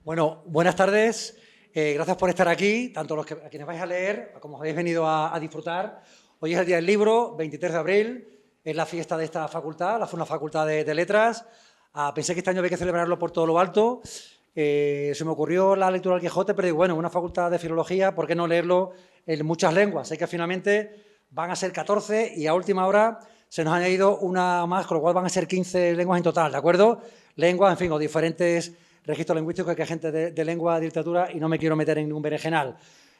Bueno, buenas tardes. Gracias por estar aquí, tanto a quienes vais a leer como habéis venido a disfrutar. Hoy es el Día del Libro, 23 de abril, es la fiesta de esta facultad, la Facultad de Letras. Pensé que este año había que celebrarlo por todo lo alto. Se me ocurrió la lectura del Quijote, pero digo, bueno, una facultad de filología, ¿por qué no leerlo en muchas lenguas? Sé que finalmente van a ser 14 y a última hora se nos ha añadido una más, con lo cual van a ser 15 lenguas en total, ¿de acuerdo? Lenguas, en fin, o diferentes registros lingüísticos que hay gente de lengua, de literatura, y no me quiero meter en ningún berenjenal.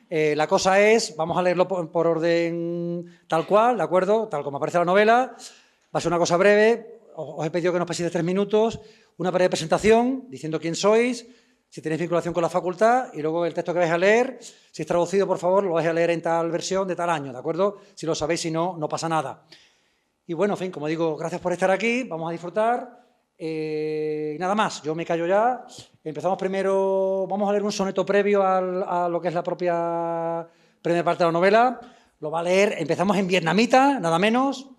La cosa es, vamos a leerlo por orden tal cual, ¿de acuerdo? Tal como aparece la novela. Va a ser una cosa breve. Os he pedido que nos paséis de 3 minutos, una breve presentación diciendo quién sois, si tenéis vinculación con la facultad y luego el texto que vais a leer. Si es traducido, por favor, lo vais a leer en tal versión de tal año, ¿de acuerdo? Si lo sabéis, si no, no pasa nada. Y bueno, en fin, como digo, gracias por estar aquí, vamos a disfrutar. Nada más, yo me callo ya. Empezamos primero, vamos a leer un soneto previo a lo que es la propia primera parte de la novela. Lo va a leer, empezamos en vietnamita, nada menos.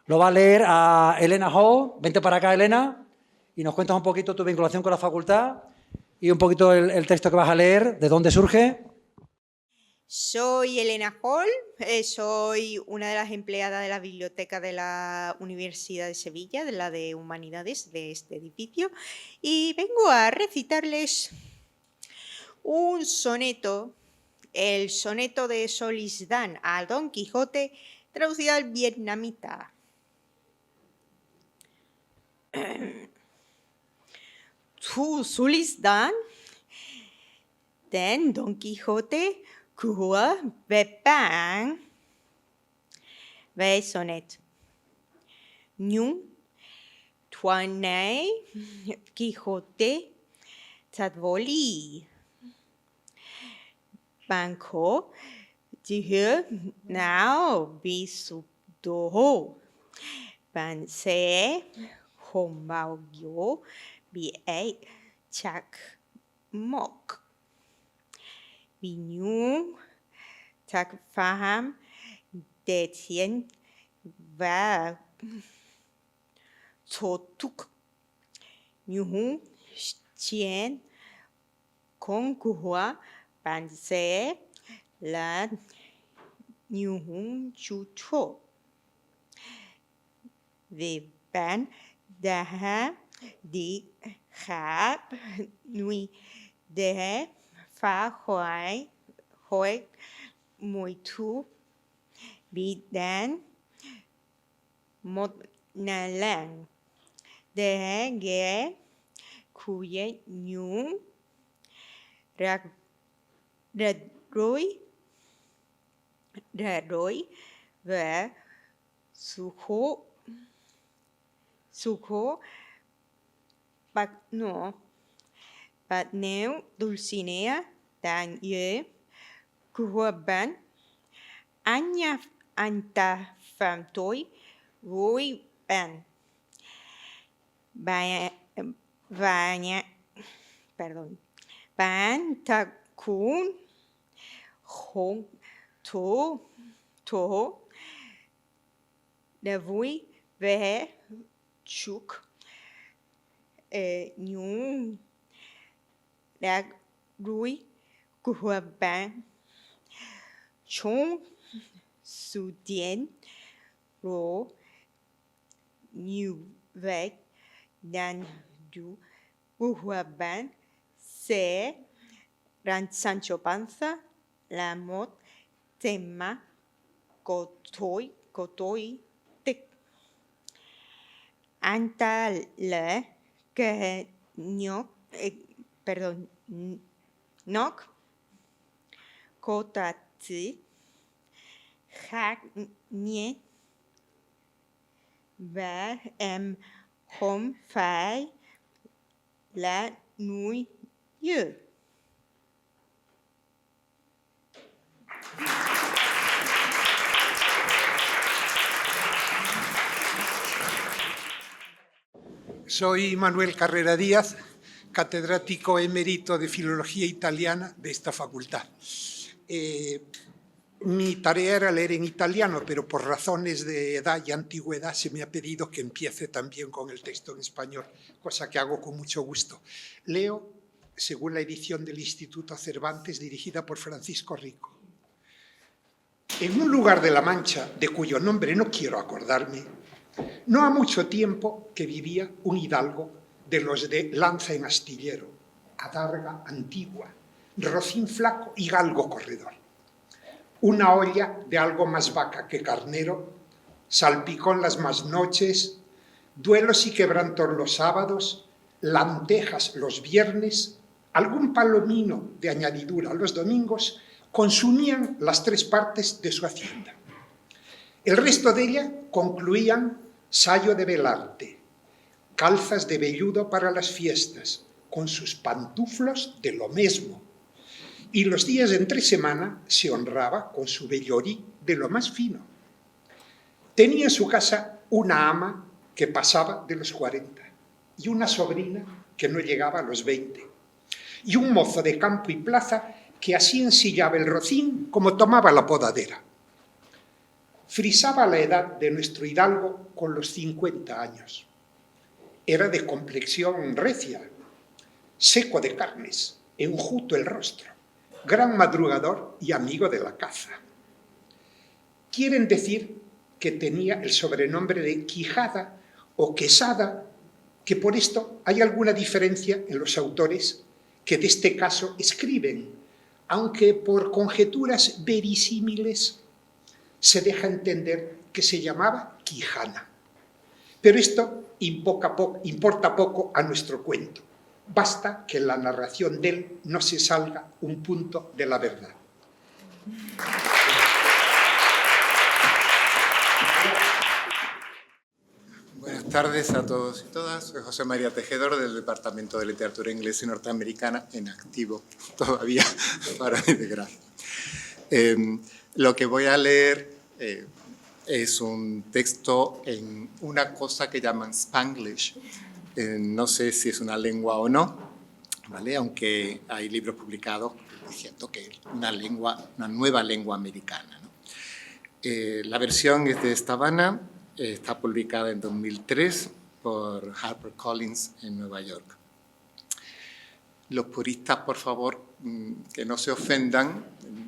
Lo va a leer a Elena Ho. Vente para acá, Elena, y nos cuentas un poquito tu vinculación con la facultad y un poquito el texto que vas a leer, de dónde surge. Soy Elena Hall, soy una de las empleadas de la biblioteca de la Universidad de Sevilla, de la de Humanidades de este edificio, y vengo a recitarles un soneto, el soneto de Solisdán a Don Quijote, traducido al vietnamita. Thu Solisdán, den Don Quijote của về bạn về sonnet nhung thoại này Quijote thật vô lý bạn có chỉ hiểu nào bị sụp đổ bạn sẽ không bao giờ bị ấy chắc mọc vì nhung tác phẩm để thiện và thổ tục nhung chiến công của bạn sẽ là nhung chủ thổ vì bạn đã đi khắp núi để phá hoại mọi thứ bị đánh một lần để ghé khuya nhung ra rối và sự khổ bạc nọ. Và nếu Dulcinea đang nhớ của bạn, anh ta phạm tội với bạn. Bạn ta cũng không thổ để vui vẻ chúc những đã đuổi của bạn trong sự điên rồ như vậy dan du của bạn sẽ让 Sancho Panza là một tema có tối tích. Anh ta là cái nhóc có tật khác nhé và em không phải là nuôi dữ. Soy Manuel Carrera Díaz, catedrático emérito de Filología Italiana de esta facultad. Mi tarea era leer en italiano, pero por razones de edad y antigüedad se me ha pedido que empiece también con el texto en español, cosa que hago con mucho gusto. Leo según la edición del Instituto Cervantes dirigida por Francisco Rico. En un lugar de La Mancha, de cuyo nombre no quiero acordarme, no ha mucho tiempo que vivía un hidalgo de los de lanza en astillero, adarga antigua, rocín flaco y galgo corredor. Una olla de algo más vaca que carnero, salpicón las más noches, duelos y quebrantos los sábados, lentejas los viernes, algún palomino de añadidura los domingos, consumían las 3 partes de su hacienda. El resto de ella concluían sayo de velarte, calzas de velludo para las fiestas, con sus pantuflos de lo mismo, y los días de entre semana se honraba con su vellorí de lo más fino. Tenía en su casa una ama que pasaba de los 40 y una sobrina que no llegaba a los 20 y un mozo de campo y plaza que así ensillaba el rocín como tomaba la podadera. Frisaba la edad de nuestro hidalgo con los 50 años. Era de complexión recia, seco de carnes, enjuto el rostro, gran madrugador y amigo de la caza. Quieren decir que tenía el sobrenombre de Quijada o Quesada, que por esto hay alguna diferencia en los autores que de este caso escriben, aunque por conjeturas verisímiles se deja entender que se llamaba Quijana. Pero esto importa poco a nuestro cuento. Basta que en la narración de él no se salga un punto de la verdad. Buenas tardes a todos y todas. Soy José María Tejedor del Departamento de Literatura Inglesa y Norteamericana, en activo todavía, para mi desgracia. Lo que voy a leer es un texto en una cosa que llaman Spanglish. No sé si es una lengua o no, ¿vale? Aunque hay libros publicados diciendo que es una nueva lengua americana, ¿no? La versión es de Stavana, está publicada en 2003 por HarperCollins en Nueva York. Los puristas, por favor, que no se ofendan,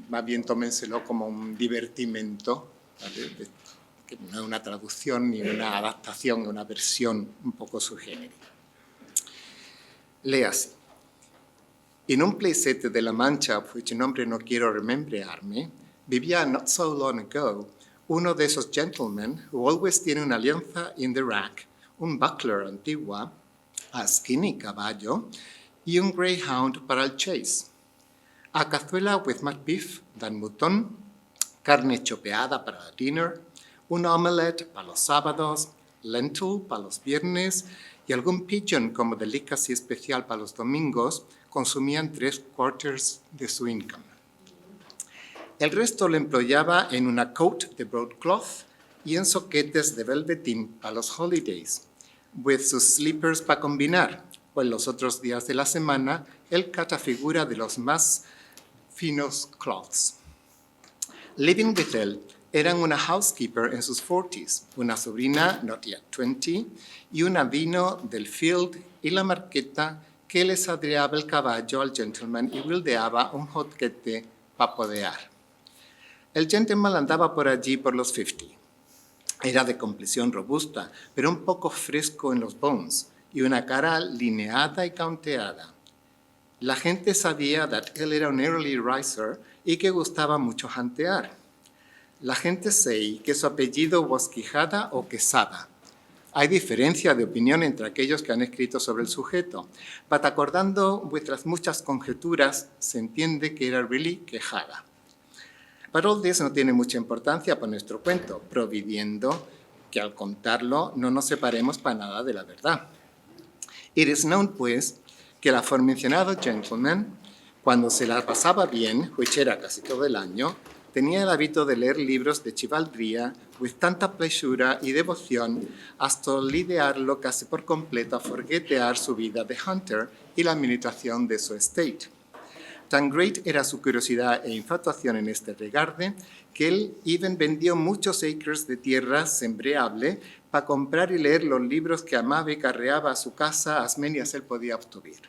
más bien tómenselo como un divertimento, ¿vale? Que no es una traducción ni una adaptación, es una versión un poco subgénerica. Lee así. In un placete de La Mancha, cuyo nombre no quiero remembrearme, vivía not so long ago uno de esos gentlemen who always tiene una alianza in the rack, un buckler antigua, a skinny caballo y un greyhound para el chase. A cazuela with más beef than mutton, carne chopeada para el dinner, un omelette para los sábados, lentil para los viernes y algún pigeon como delicacy especial para los domingos, consumían 3/4 de su income. El resto lo empleaba en una coat de broadcloth y en soquetes de velvetín para los holidays, with sus slippers para combinar, o en los otros días de la semana, el catafigura de los más finos cloths. Living with él eran una housekeeper en sus 40s, una sobrina not yet 20 y una vino del field y la marqueta que les adriaba el caballo al gentleman y wildeaba un joquete para podear. El gentleman andaba por allí por los 50. Era de complexión robusta, pero un poco fresco en los bones y una cara lineada y caunteada. La gente sabía que él era un early riser y que gustaba mucho jantear. La gente sé que su apellido was Quijada o Quesada. Hay diferencia de opinión entre aquellos que han escrito sobre el sujeto, pero acordando vuestras muchas conjeturas, se entiende que era really Quejada. But all this no tiene mucha importancia para nuestro cuento, providiendo que al contarlo no nos separemos para nada de la verdad. It is known, pues, que el aformencionado gentleman, cuando se la pasaba bien, which era casi todo el año, tenía el hábito de leer libros de chivaldría with tanta pleasura y devoción hasta lidiarlo casi por completo a forguetear su vida de hunter y la administración de su estate. Tan great era su curiosidad e infatuación en este regarde que él even vendió muchos acres de tierra sembreable para comprar y leer los libros que amaba y carreaba a su casa as many as él podía obtuvir.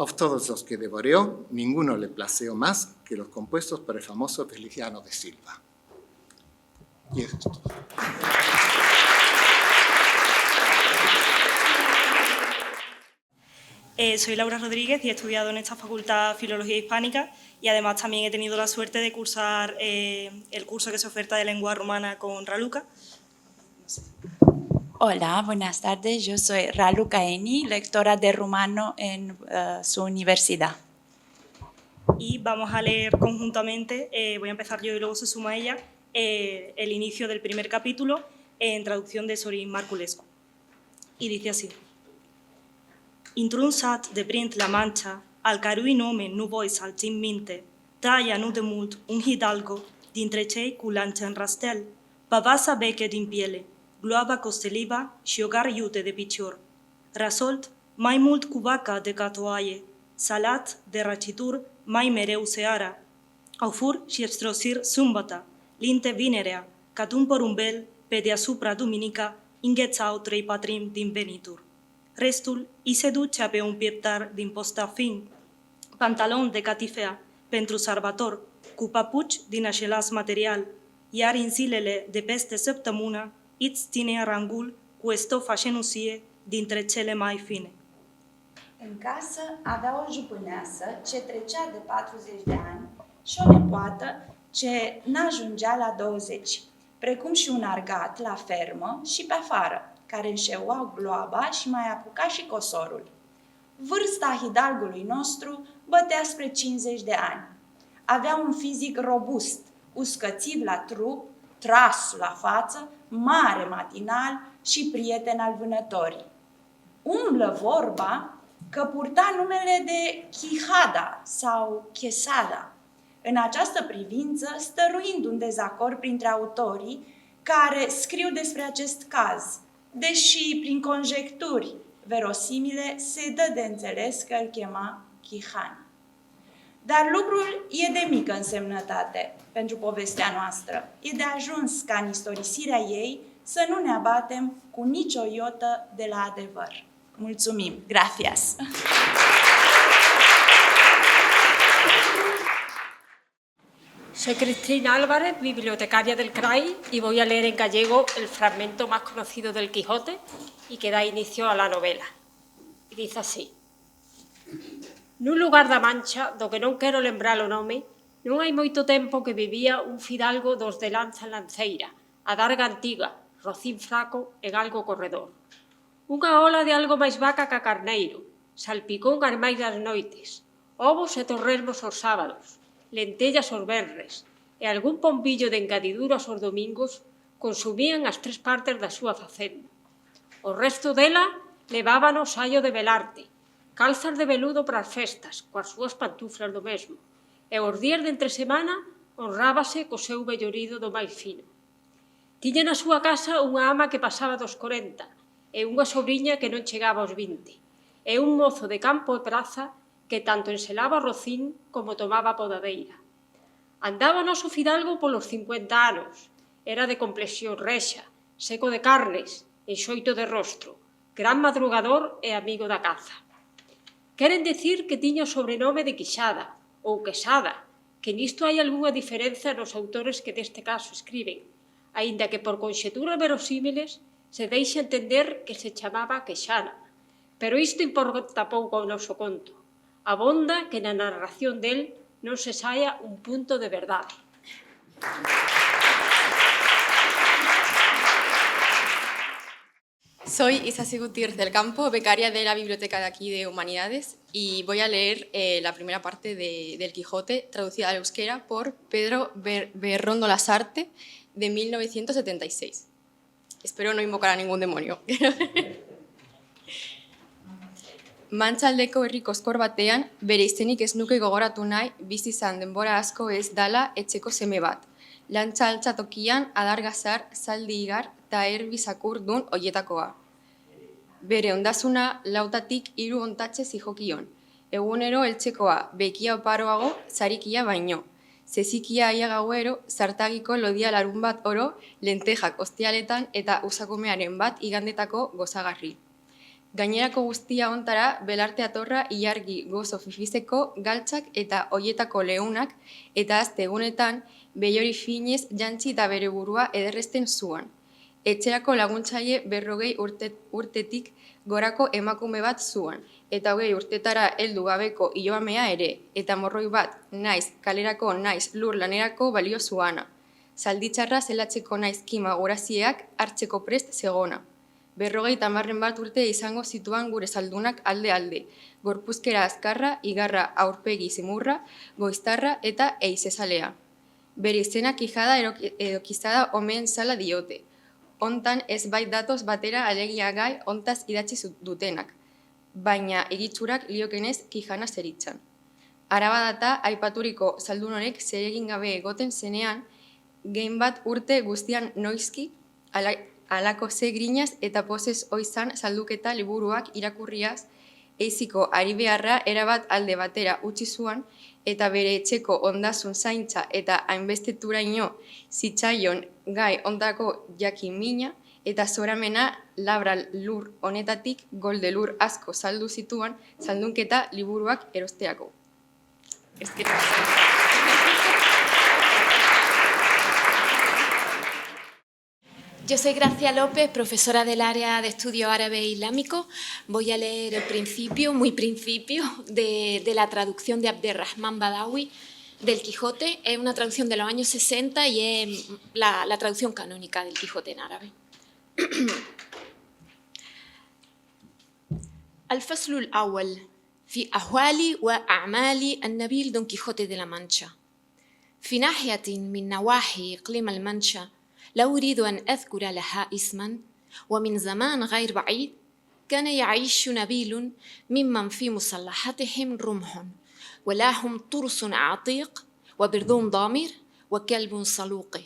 A todos los que devoreó, ninguno le plació más que los compuestos por el famoso Feliciano de Silva. Y eso es todo. Soy Laura Rodríguez y he estudiado en esta facultad Filología Hispánica y además también he tenido la suerte de cursar el curso que se oferta de lengua rumana con Raluca. Hola, buenas tardes. Yo soy Raluca Eni, lectora de rumano en su universidad. Y vamos a leer conjuntamente, voy a empezar yo y luego se suma ella, el inicio del primer capítulo en traducción de Sorin Marculescu. Y dice así. Intrunsat de Brint la Mancha, al carui nome nu vois altim minte, traia nu de mult un hidalgo, dintre cei cu lance în rastel, pavasa beche din piele, gloaba costeliva și ogar iute de picior. Rasolt, mai mult cu vaca de catoaie, salat de racitur mai mereu seara, au fur și extrosir sâmbăta, linte vinerea, cat un porumbel, pe deasupra duminica, inghețau 3/4 din venitur. Restul îi se ducea pe un pieptar din posta fin, pantalon de catifea pentru salvator, cu papuci din același material, iar în zilele de peste săptămână îți ținea rangul cu estofa șenusie dintre cele mai fine. În casă avea o jupâneasă ce trecea de 40 de ani și o nepoată ce n-ajungea la 20, precum și un argat la fermă și pe afară, care înșeua gloaba și mai apuca și cosorul. Vârsta hidalgului nostru bătea spre 50 de ani. Avea un fizic robust, uscățiv la trup, tras la față, mare matinal și prieten al vânătorii. Umblă vorba că purta numele de Chihada sau Chesada. În această privință, stăruind un dezacord printre autorii care scriu despre acest caz, deși prin conjecturi verosimile se dă de înțeles că îl chema Chihan. Dar lucrul e de mică însemnătate pentru povestea noastră. E de ajuns ca în istorisirea ei să nu ne abatem cu nicio iotă de la adevăr. Mulțumim! Gracias! Soy Cristina Álvarez, bibliotecaria del CRAI, y voy a leer en gallego el fragmento más conocido del Quijote y que da inicio a la novela. Y dice así. Nun lugar da Mancha, do que non quero lembrar o nome, non hai moito tempo que vivía un fidalgo dos de lanza en lanceira, a darga antiga, rocín fraco e galgo corredor. Unha ola de algo máis vaca ca carneiro, salpicón as máis das noites, ovos e torresmos os sábados, lentellas os venres e algún pombillo de engadiduras os domingos consumían as 3 partes da súa facenda. O resto dela levábano saio de velarte, calzas de veludo para as festas, coas súas pantuflas do mesmo, e os días de entre semana honrábase co seu vellorido do máis fino. Tiña na súa casa unha ama que pasaba dos 40 e unha sobriña que non chegaba aos 20, e un mozo de campo e praza que tanto enselaba rocín como tomaba podadeira. Andaba o noso fidalgo polos 50 anos, era de complexión rexa, seco de carnes, enxoito de rostro, gran madrugador e amigo da caza. Queren dicir que tiña o sobrenome de Quixada ou Quesada, que nisto hai algunha diferenza nos autores que deste caso escriben, aínda que por conxeturas verosímiles se deixa entender que se chamaba Quexada, pero isto importa pouco ao noso conto. Abonda que na narración del non se saia un punto de verdade. Soy Isasi Gutiérrez del Campo, becaria de la Biblioteca de aquí de Humanidades, y voy a leer la primera parte del Quijote, traducida al euskera por Pedro Berrondo Lasarte, de 1976. Espero no invocar a ningún demonio. Mantzaldeko herriko eskor batean, bere izenik ez nuke gogoratu nahi, bizi izan denbora asko ez dala etxeko seme bat. Lantza altzatokian, adargazar, zaldi igar, eta erbi zakur dun oietakoa. Bere ondasuna lautatik 3 ontatxe zijokion. Egunero eltzekoa, bekia oparoago, zarikia baino. Zezikia aia gauero, zartagiko lodia larun bat oro, lentejak ostialetan eta usakumearen bat igandetako gozagarri. Gainerako guztia ontara, belarte atorra, ilargi, gozo fifizeko, galtzak eta hoietako leunak, eta azte egunetan, behiori finez jantzi eta bere burua ederrezten zuan. Etxerako laguntzaile 40 urtetik gorako emakume bat zuan, eta 20 urtetara heldu gabeko iloamea ere, eta morroi bat naiz kalerako naiz lur lanerako balio zuana. Zalditzarra zelatzeko naiz kima gorazieak hartzeko prest zegona. 50 bat urte izango zituan gure zaldunak alde-alde, gorpuzkera azkarra, igarra aurpegi zimurra, goiztarra eta eizezalea. Bere izena kijada edo kizada omen zala diote. Hontan ez bait datoz batera alegia gai hontaz idatzi dutenak, baina egitzurak liokenez kijana zeritzan. Araba data aipaturiko zaldun honek zeregin gabe egoten zenean, gehin bat urte guztian noizki, alako ze grinaz eta pozez oizan zalduketa liburuak irakurriaz, eiziko ari beharra erabat alde batera utzi zuan, eta bere etxeko ondasun zaintza eta hainbesteturaino zitzaion gai ondako jakin mina, eta zoramena labra lur honetatik golde lur asko saldu zituan saldunketa liburuak erosteako. Yo soy Gracia López, profesora del área de estudio árabe e islámico. Voy a leer el principio, muy principio, de la traducción de Abderrahman Badawi del Quijote. Es una traducción de los años 60 y es la traducción canónica del Quijote en árabe. الفصل الأول في أحوال وأعمال النبيل دون كيخوتي de la Mancha. في ناحية من نواحي إقليم المانشا لا أريد أن أذكر لها اسما، ومن زمان غير بعيد كان يعيش نبيل ممن في مسلحتهم رمح ولهم ترس عتيق وبردون ضامر وكلب صلوقي،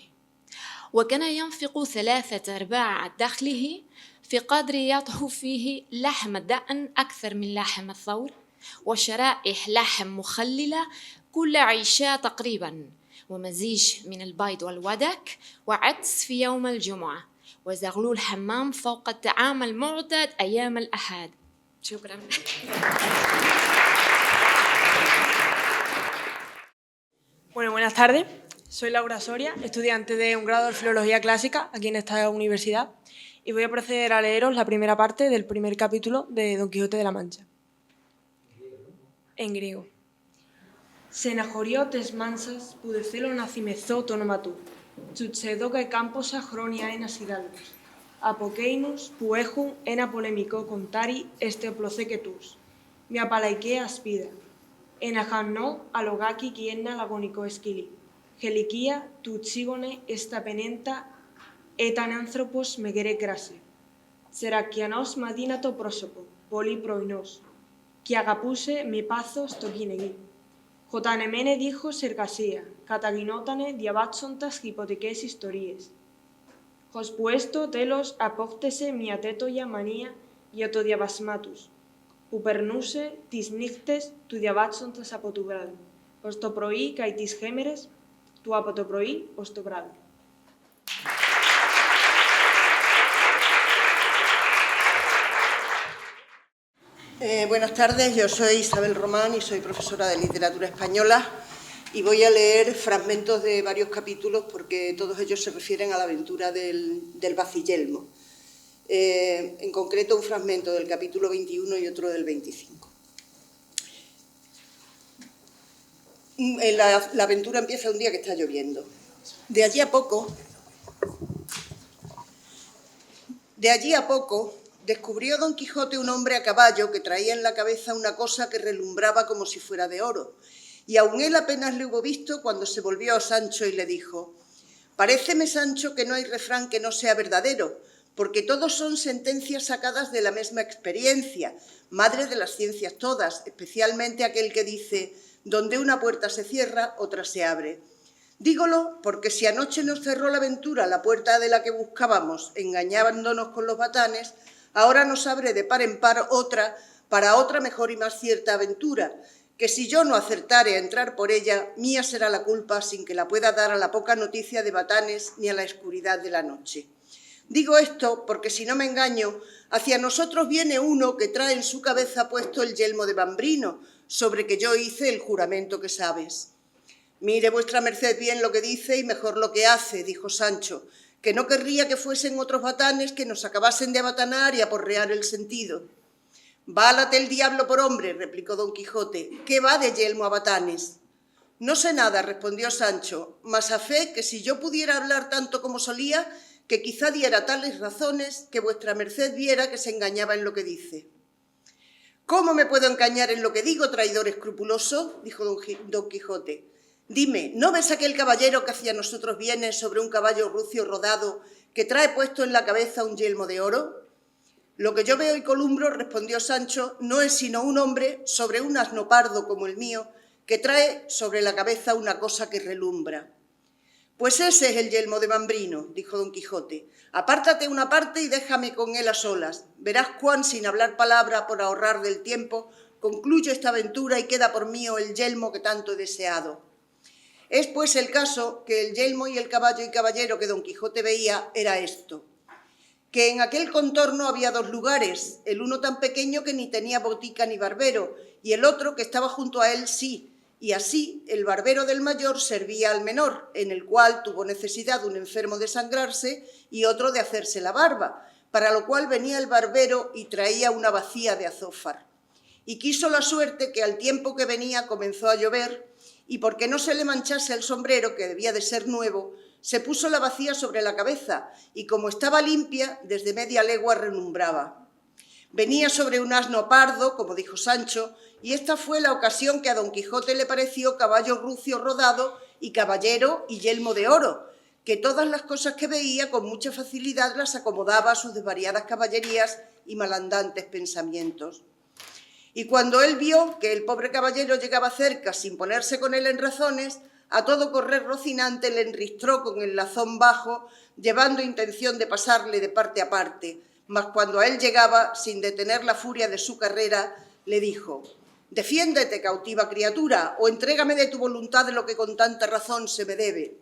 وكان ينفق 3/4 دخله في قدر يطهو فيه لحم الدأن أكثر من لحم الثور، وشرائح لحم مخللة كل عشاء تقريبا، ومزيج من البيض والودك وعدس في يوم الجمعة، وزغلول حمام فوق الطعام المعتاد أيام الأحد. شكرا. Bueno, buenas tardes. Soy Laura Soria, estudiante de un grado de Filología Clásica aquí en esta universidad, y voy a proceder a leeros la primera parte del primer capítulo de Don Quijote de la Mancha. En griego. Στεναχωριώτες μάνσας που δε θέλω να θυμηθώ το όνομα του. Τσουτσεδόκα κάμποσα χρόνια ένας ιδάλγος. Από κέινους που έχουν ένα πολεμικό κοντάρι εστεοπλωθέ και τους. Μια παλαϊκαία ασπίδα. Ένα χανό αλογάκι και ένα λαγωνικό σκυλί. Χελικία του τσίγωνε στα 50 ήταν άνθρωπος με γερέ κράση. Σερακιανός με αδύνατο πρόσωπο, πολύ πρωινός. Και αγαπούσε με πάθος το κυνηγή. Χωτανεμένε δίχως εργασία, καταγινότανε διαβάτσοντας υποτικές ιστορίες. Ώσπου έστω τέλος απόκτησε μια τέτοια μανία για το διαβάσμα τους, που περνούσε τις νύχτες του διαβάτσοντας από το βράδυ, ως το πρωί και τις χέμερες του από το πρωί ως το βράδυ. Buenas tardes, yo soy Isabel Román y soy profesora de literatura española y voy a leer fragmentos de varios capítulos porque todos ellos se refieren a la aventura del Baciyelmo. En concreto un fragmento del capítulo 21 y otro del 25. La aventura empieza un día que está lloviendo. De allí a poco descubrió Don Quijote un hombre a caballo que traía en la cabeza una cosa que relumbraba como si fuera de oro, y aun él apenas le hubo visto cuando se volvió a Sancho y le dijo: «Paréceme, Sancho, que no hay refrán que no sea verdadero, porque todos son sentencias sacadas de la misma experiencia, madre de las ciencias todas, especialmente aquel que dice: donde una puerta se cierra, otra se abre. Dígolo porque si anoche nos cerró la aventura la puerta de la que buscábamos, engañándonos con los batanes, ahora nos abre de par en par otra, para otra mejor y más cierta aventura, que si yo no acertare a entrar por ella, mía será la culpa sin que la pueda dar a la poca noticia de batanes ni a la oscuridad de la noche. Digo esto porque, si no me engaño, hacia nosotros viene uno que trae en su cabeza puesto el yelmo de Mambrino, sobre que yo hice el juramento que sabes. Mire vuestra merced bien lo que dice y mejor lo que hace, dijo Sancho, que no querría que fuesen otros batanes que nos acabasen de abatanar y aporrear el sentido. Válate el diablo por hombre, replicó don Quijote, ¿qué va de yelmo a batanes? No sé nada, respondió Sancho, mas a fe que si yo pudiera hablar tanto como solía, que quizá diera tales razones que vuestra merced viera que se engañaba en lo que dice. ¿Cómo me puedo engañar en lo que digo, traidor escrupuloso? Dijo don Quijote. Dime, ¿no ves aquel caballero que hacia nosotros viene sobre un caballo rucio rodado que trae puesto en la cabeza un yelmo de oro? Lo que yo veo y columbro, respondió Sancho, no es sino un hombre sobre un asno pardo como el mío, que trae sobre la cabeza una cosa que relumbra. Pues ese es el yelmo de Mambrino, dijo don Quijote. Apártate una parte y déjame con él a solas. Verás cuán, sin hablar palabra por ahorrar del tiempo, concluyo esta aventura y queda por mío el yelmo que tanto he deseado. Es pues el caso que el yelmo y el caballo y caballero que don Quijote veía era esto, que en aquel contorno había dos lugares, el uno tan pequeño que ni tenía botica ni barbero, y el otro que estaba junto a él sí, y así el barbero del mayor servía al menor, en el cual tuvo necesidad un enfermo de sangrarse y otro de hacerse la barba, para lo cual venía el barbero y traía una bacía de azófar. Y quiso la suerte que al tiempo que venía comenzó a llover, y porque no se le manchase el sombrero, que debía de ser nuevo, se puso la bacía sobre la cabeza, y como estaba limpia, desde media legua relumbraba. Venía sobre un asno pardo, como dijo Sancho, y esta fue la ocasión que a don Quijote le pareció caballo rucio rodado y caballero y yelmo de oro, que todas las cosas que veía con mucha facilidad las acomodaba a sus desvariadas caballerías y malandantes pensamientos. Y cuando él vio que el pobre caballero llegaba cerca sin ponerse con él en razones, a todo correr Rocinante le enristró con el lazón bajo, llevando intención de pasarle de parte a parte, mas cuando a él llegaba, sin detener la furia de su carrera, le dijo: «Defiéndete, cautiva criatura, o entrégame de tu voluntad lo que con tanta razón se me debe».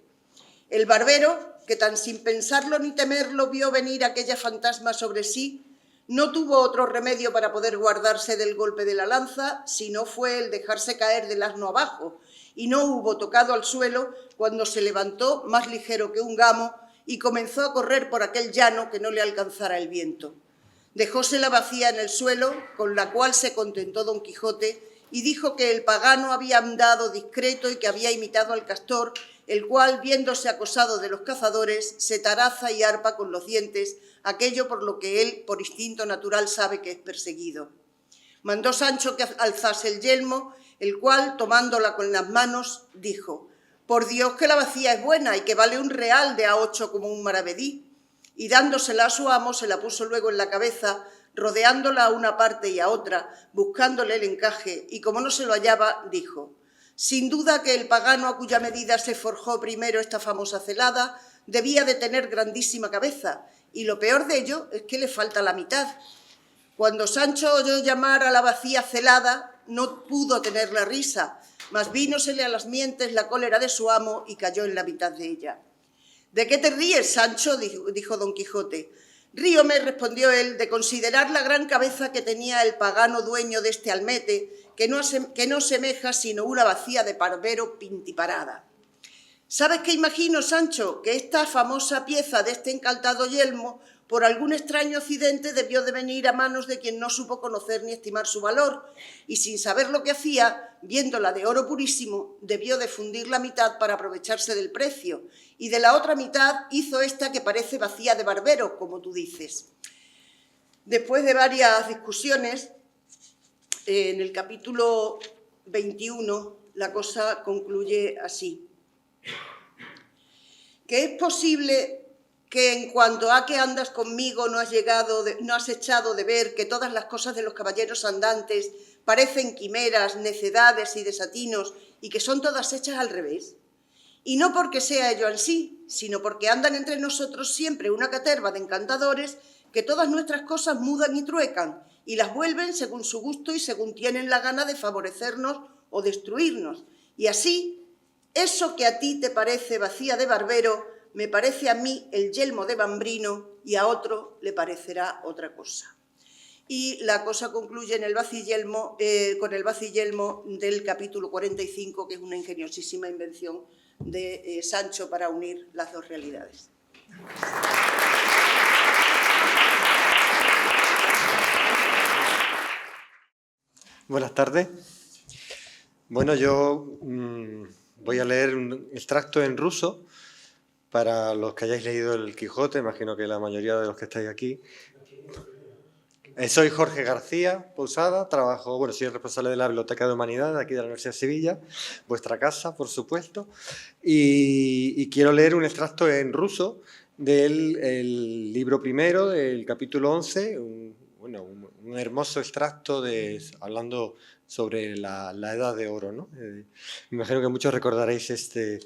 El barbero, que tan sin pensarlo ni temerlo vio venir aquella fantasma sobre sí, no tuvo otro remedio para poder guardarse del golpe de la lanza, sino fue el dejarse caer del asno abajo, y no hubo tocado al suelo cuando se levantó más ligero que un gamo y comenzó a correr por aquel llano que no le alcanzara el viento. Dejóse la bacía en el suelo, con la cual se contentó don Quijote, y dijo que el pagano había andado discreto y que había imitado al castor, el cual, viéndose acosado de los cazadores, se taraza y arpa con los dientes, aquello por lo que él, por instinto natural, sabe que es perseguido. Mandó Sancho que alzase el yelmo, el cual, tomándola con las manos, dijo: «Por Dios que la bacía es buena y que vale un real de a 8 como un maravedí», y dándosela a su amo se la puso luego en la cabeza, rodeándola a una parte y a otra, buscándole el encaje, y como no se lo hallaba, dijo: «Sin duda que el pagano a cuya medida se forjó primero esta famosa celada debía de tener grandísima cabeza, y lo peor de ello es que le falta la mitad». Cuando Sancho oyó llamar a la bacía celada, no pudo tener la risa, mas vínosele a las mientes la cólera de su amo y cayó en la mitad de ella. «¿De qué te ríes, Sancho?», dijo don Quijote. «Ríome», respondió él, «de considerar la gran cabeza que tenía el pagano dueño de este almete, que no semeja sino una bacía de barbero pintiparada». «¿Sabes qué imagino, Sancho? Que esta famosa pieza de este encaltado yelmo, por algún extraño accidente, debió de venir a manos de quien no supo conocer ni estimar su valor, y sin saber lo que hacía, viéndola de oro purísimo, debió de fundir la mitad para aprovecharse del precio, y de la otra mitad hizo esta que parece bacía de barbero, como tú dices». Después de varias discusiones, en el capítulo 21, la cosa concluye así: «Que es posible que en cuanto a que andas conmigo no has echado de ver que todas las cosas de los caballeros andantes parecen quimeras, necedades y desatinos, y que son todas hechas al revés? Y no porque sea ello así, sino porque andan entre nosotros siempre una caterva de encantadores que todas nuestras cosas mudan y truecan, y las vuelven según su gusto y según tienen la gana de favorecernos o destruirnos. Y así, eso que a ti te parece bacía de barbero, me parece a mí el yelmo de Bambrino y a otro le parecerá otra cosa. Y la cosa concluye en el baciyelmo, con el baciyelmo del capítulo 45, que es una ingeniosísima invención de Sancho para unir las dos realidades. Buenas tardes. Bueno, yo voy a leer un extracto en ruso para los que hayáis leído El Quijote, imagino que la mayoría de los que estáis aquí. Soy Jorge García Pousada, soy el responsable de la Biblioteca de Humanidades aquí de la Universidad de Sevilla, vuestra casa, por supuesto, y quiero leer un extracto en ruso del libro primero, del capítulo 11, un hermoso extracto hablando sobre la Edad de Oro, ¿no? Me imagino que muchos recordaréis este...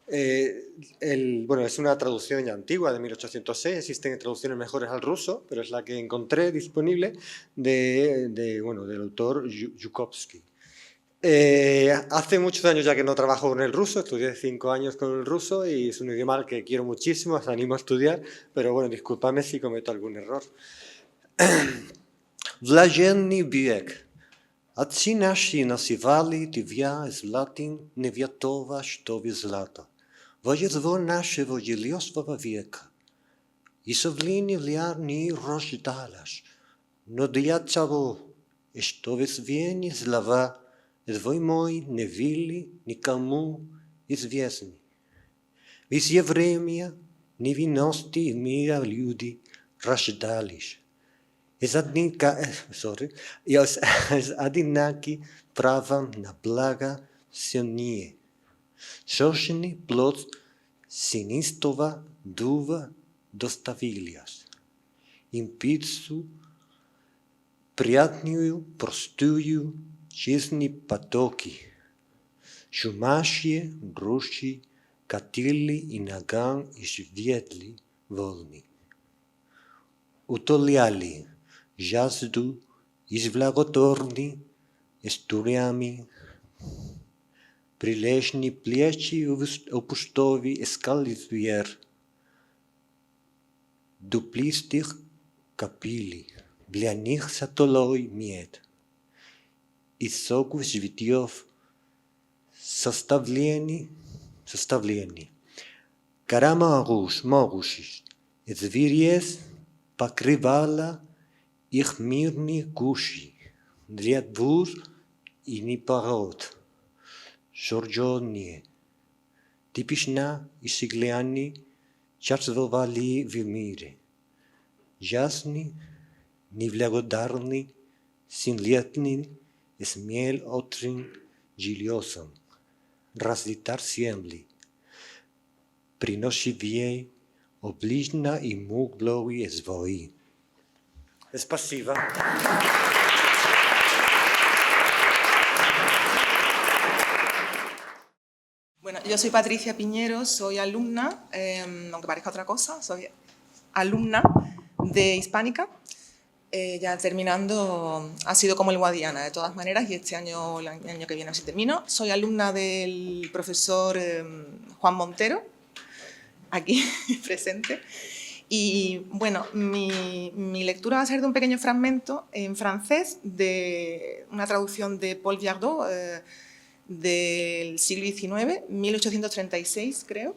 es una traducción ya antigua de 1806, existen traducciones mejores al ruso, pero es la que encontré disponible del autor Zhukovsky. Hace muchos años ya que no trabajo con el ruso, estudié 5 años con el ruso y es un idioma al que quiero muchísimo, os animo a estudiar, pero bueno, disculpadme si cometo algún error. Блаженный век. Отцы наши называли тебя златым невятого, что вы злато. Воевство нашего железного века. И совление влияние рождалось. Но для того, что в звене слова твой мой не вели никому известны. Везде время невинности мира люди рождались. Es одинаки правом на благо сильнее. Сочный плод синистого дува доставились. Им пиццу приятную, простую, жизни потоки. Шумящие рощи катили и ногам и светли волны. Утоляли жажду из благотворни историями. Прилежни плечи опустові искали звір. Дуплистых копили, для них сатолой мед. Из соков цветов составлений. Карамагуш, могущий, зверец покрывала их мирные гущи, для двур и непород, жоржоние, типична и сигляни, чарствовали в мире, ясный, неблагодарный, синлетный, смел отрин железом, разлетар земли, приносит ей облична и мугловые свои. Спасибо. Bueno, yo soy Patricia Piñero, soy alumna, aunque parezca otra cosa, soy alumna de Hispánica. Ya terminando, ha sido como el Guadiana de todas maneras, y este año, el año que viene así termino. Soy alumna del profesor Juan Montero, aquí presente. Y bueno, mi lectura va a ser de un pequeño fragmento en francés de una traducción de Paul Viardot del siglo XIX, 1836 creo.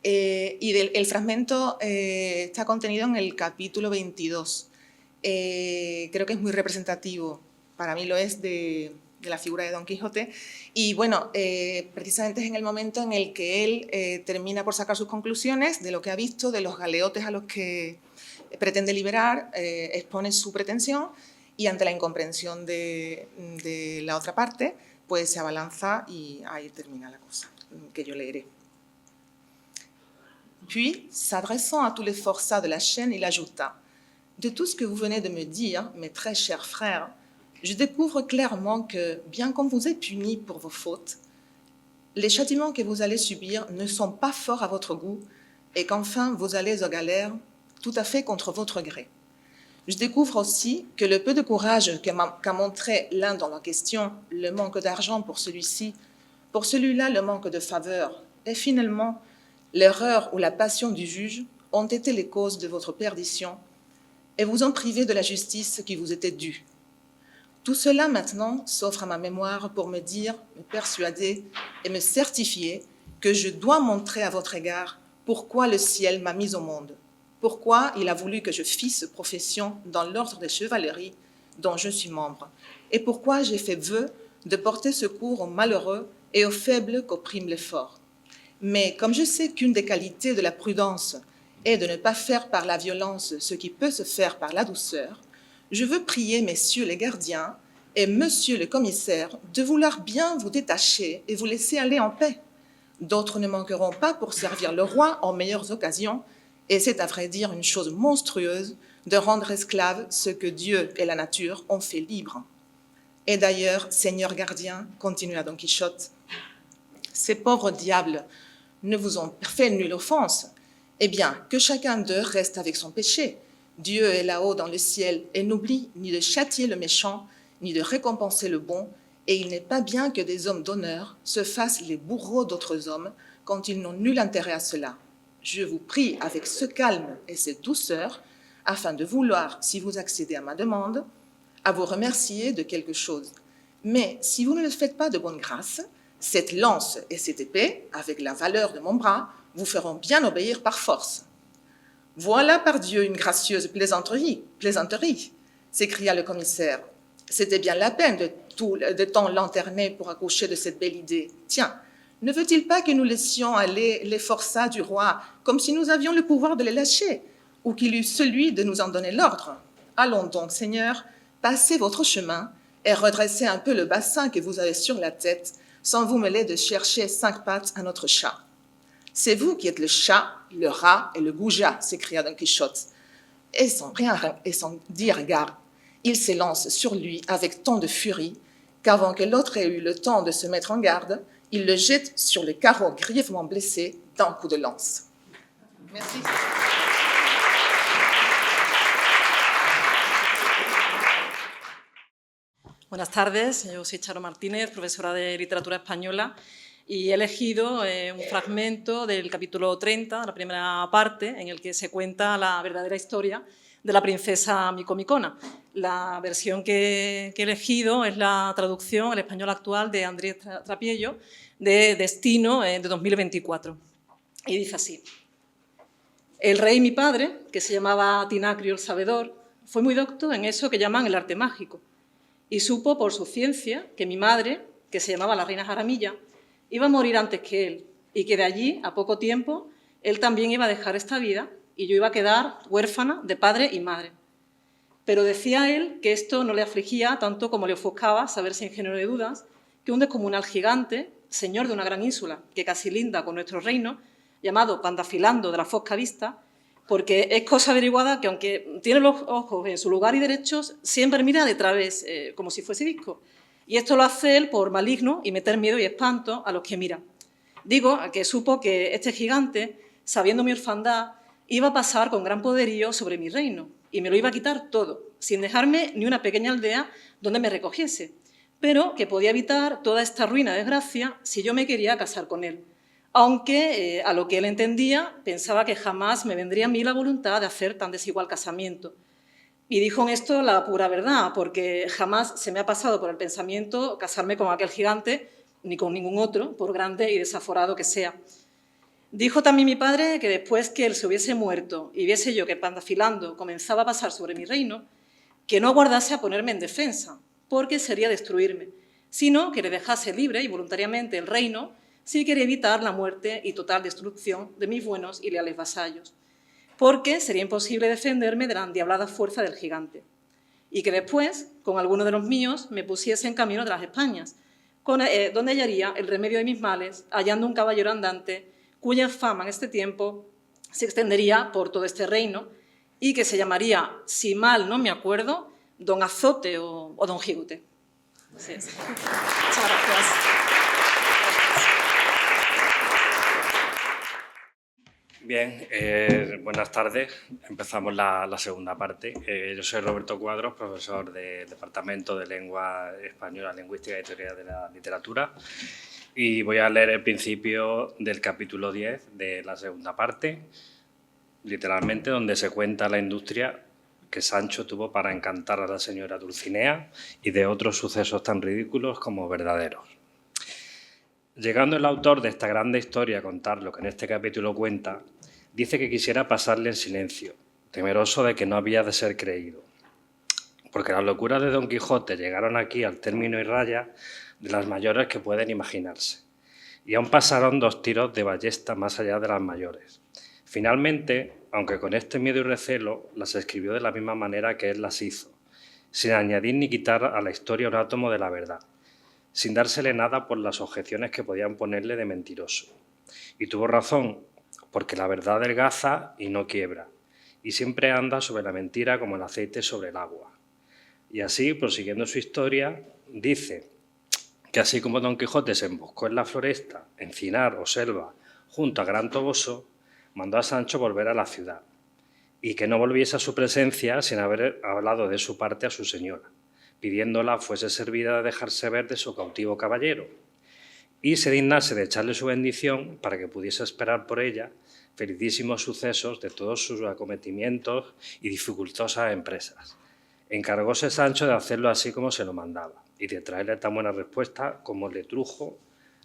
Y el fragmento está contenido en el capítulo 22. Creo que es muy representativo, para mí lo es, de la figura de Don Quijote. Y bueno, precisamente es en el momento en el que él termina por sacar sus conclusiones de lo que ha visto, de los galeotes a los que pretende liberar, expone su pretensión y ante la incomprensión de la otra parte, pues se abalanza y ahí termina la cosa, que yo leeré. Puis, s'adressant à tous les forçats de la chaîne, il ajouta: « De tout ce que vous venez de me dire, mes très chers frères, je découvre clairement que, bien qu'on vous ait puni pour vos fautes, les châtiments que vous allez subir ne sont pas forts à votre goût et qu'enfin vous allez aux galères tout à fait contre votre gré. Je découvre aussi que le peu de courage qu'a montré l'un dans la question, le manque d'argent pour celui-ci, pour celui-là le manque de faveur, et finalement l'erreur ou la passion du juge ont été les causes de votre perdition et vous ont privé de la justice qui vous était due. Tout cela maintenant s'offre à ma mémoire pour me dire, me persuader et me certifier que je dois montrer à votre égard pourquoi le ciel m'a mis au monde, pourquoi il a voulu que je fisse profession dans l'ordre des chevaleries dont je suis membre, et pourquoi j'ai fait vœu de porter secours aux malheureux et aux faibles qu'opprime l'effort. Mais comme je sais qu'une des qualités de la prudence est de ne pas faire par la violence ce qui peut se faire par la douceur, je veux prier messieurs les gardiens et monsieur le commissaire de vouloir bien vous détacher et vous laisser aller en paix. D'autres ne manqueront pas pour servir le roi en meilleures occasions, et c'est à vrai dire une chose monstrueuse de rendre esclave ce que Dieu et la nature ont fait libre. Et d'ailleurs, seigneur gardien, continua Don Quichotte, ces pauvres diables ne vous ont fait nulle offense. Eh bien, que chacun d'eux reste avec son péché. Dieu est là-haut dans le ciel et n'oublie ni de châtier le méchant, ni de récompenser le bon, et il n'est pas bien que des hommes d'honneur se fassent les bourreaux d'autres hommes quand ils n'ont nul intérêt à cela. Je vous prie avec ce calme et cette douceur, afin de vouloir, si vous accédez à ma demande, à vous remercier de quelque chose. Mais si vous ne le faites pas de bonne grâce, cette lance et cette épée, avec la valeur de mon bras, vous feront bien obéir par force. Voilà par Dieu une gracieuse plaisanterie, s'écria le commissaire. C'était bien la peine de tant lanterner pour accoucher de cette belle idée. Tiens, ne veut-il pas que nous laissions aller les forçats du roi comme si nous avions le pouvoir de les lâcher, ou qu'il eût celui de nous en donner l'ordre? Allons donc, Seigneur, passez votre chemin et redressez un peu le bassin que vous avez sur la tête, sans vous mêler de chercher 5 pattes à notre chat. C'est vous qui êtes le chat, le rat et le goujat, s'écria Don Quichotte. Et sans dire garde, il s'élance sur lui avec tant de furie qu'avant que l'autre ait eu le temps de se mettre en garde, il le jette sur le carreau grièvement blessé d'un coup de lance. Merci. Buenas tardes, yo soy Charo Martínez, profesora de Literatura Española, y he elegido un fragmento del capítulo 30, la primera parte, en el que se cuenta la verdadera historia de la princesa Micomicona. La versión que he elegido es la traducción al español actual de Andrés Trapiello de Destino de 2024. Y dice así: el rey mi padre, que se llamaba Tinacrio el Sabedor, fue muy docto en eso que llaman el arte mágico, y supo por su ciencia que mi madre, que se llamaba la reina Jaramilla, iba a morir antes que él, y que de allí, a poco tiempo, él también iba a dejar esta vida y yo iba a quedar huérfana de padre y madre. Pero decía él que esto no le afligía tanto como le ofuscaba saber sin género de dudas que un descomunal gigante, señor de una gran ínsula que casi linda con nuestro reino, llamado Pandafilando de la Fosca Vista, porque es cosa averiguada que aunque tiene los ojos en su lugar y derechos, siempre mira de través, como si fuese visco. Y esto lo hace él por maligno y meter miedo y espanto a los que miran. Digo que supo que este gigante, sabiendo mi orfandad, iba a pasar con gran poderío sobre mi reino y me lo iba a quitar todo, sin dejarme ni una pequeña aldea donde me recogiese, pero que podía evitar toda esta ruina de desgracia si yo me quería casar con él, aunque a lo que él entendía pensaba que jamás me vendría a mí la voluntad de hacer tan desigual casamiento. Y dijo en esto la pura verdad, porque jamás se me ha pasado por el pensamiento casarme con aquel gigante, ni con ningún otro, por grande y desaforado que sea. Dijo también mi padre que después que él se hubiese muerto y viese yo que Pandafilando comenzaba a pasar sobre mi reino, que no aguardase a ponerme en defensa, porque sería destruirme, sino que le dejase libre y voluntariamente el reino si quería evitar la muerte y total destrucción de mis buenos y leales vasallos, porque sería imposible defenderme de la endiablada fuerza del gigante, y que después, con alguno de los míos, me pusiese en camino de las Españas, donde hallaría el remedio de mis males, hallando un caballero andante cuya fama en este tiempo se extendería por todo este reino y que se llamaría, si mal no me acuerdo, Don Azote o Don Gigote. Así es. Muchas gracias. Bien, buenas tardes. Empezamos la segunda parte. Yo soy Roberto Cuadros, profesor del Departamento de Lengua Española, Lingüística y Teoría de la Literatura. Y voy a leer el principio del capítulo 10 de la segunda parte, literalmente, donde se cuenta la industria que Sancho tuvo para encantar a la señora Dulcinea y de otros sucesos tan ridículos como verdaderos. Llegando el autor de esta grande historia a contar lo que en este capítulo cuenta, dice que quisiera pasarle en silencio, temeroso de que no había de ser creído, porque las locuras de Don Quijote llegaron aquí al término y raya de las mayores que pueden imaginarse, y aún pasaron 2 tiros de ballesta más allá de las mayores. Finalmente, aunque con este miedo y recelo, las escribió de la misma manera que él las hizo, sin añadir ni quitar a la historia un átomo de la verdad, sin dársele nada por las objeciones que podían ponerle de mentiroso. Y tuvo razón, porque la verdad adelgaza y no quiebra, y siempre anda sobre la mentira como el aceite sobre el agua. Y así, prosiguiendo su historia, dice que así como Don Quijote se emboscó en la floresta, encinar o selva, junto a Gran Toboso, mandó a Sancho volver a la ciudad, y que no volviese a su presencia sin haber hablado de su parte a su señora, pidiéndola fuese servida de dejarse ver de su cautivo caballero, y se dignase de echarle su bendición para que pudiese esperar por ella felicísimos sucesos de todos sus acometimientos y dificultosas empresas. Encargóse Sancho de hacerlo así como se lo mandaba, y de traerle tan buena respuesta como le trujo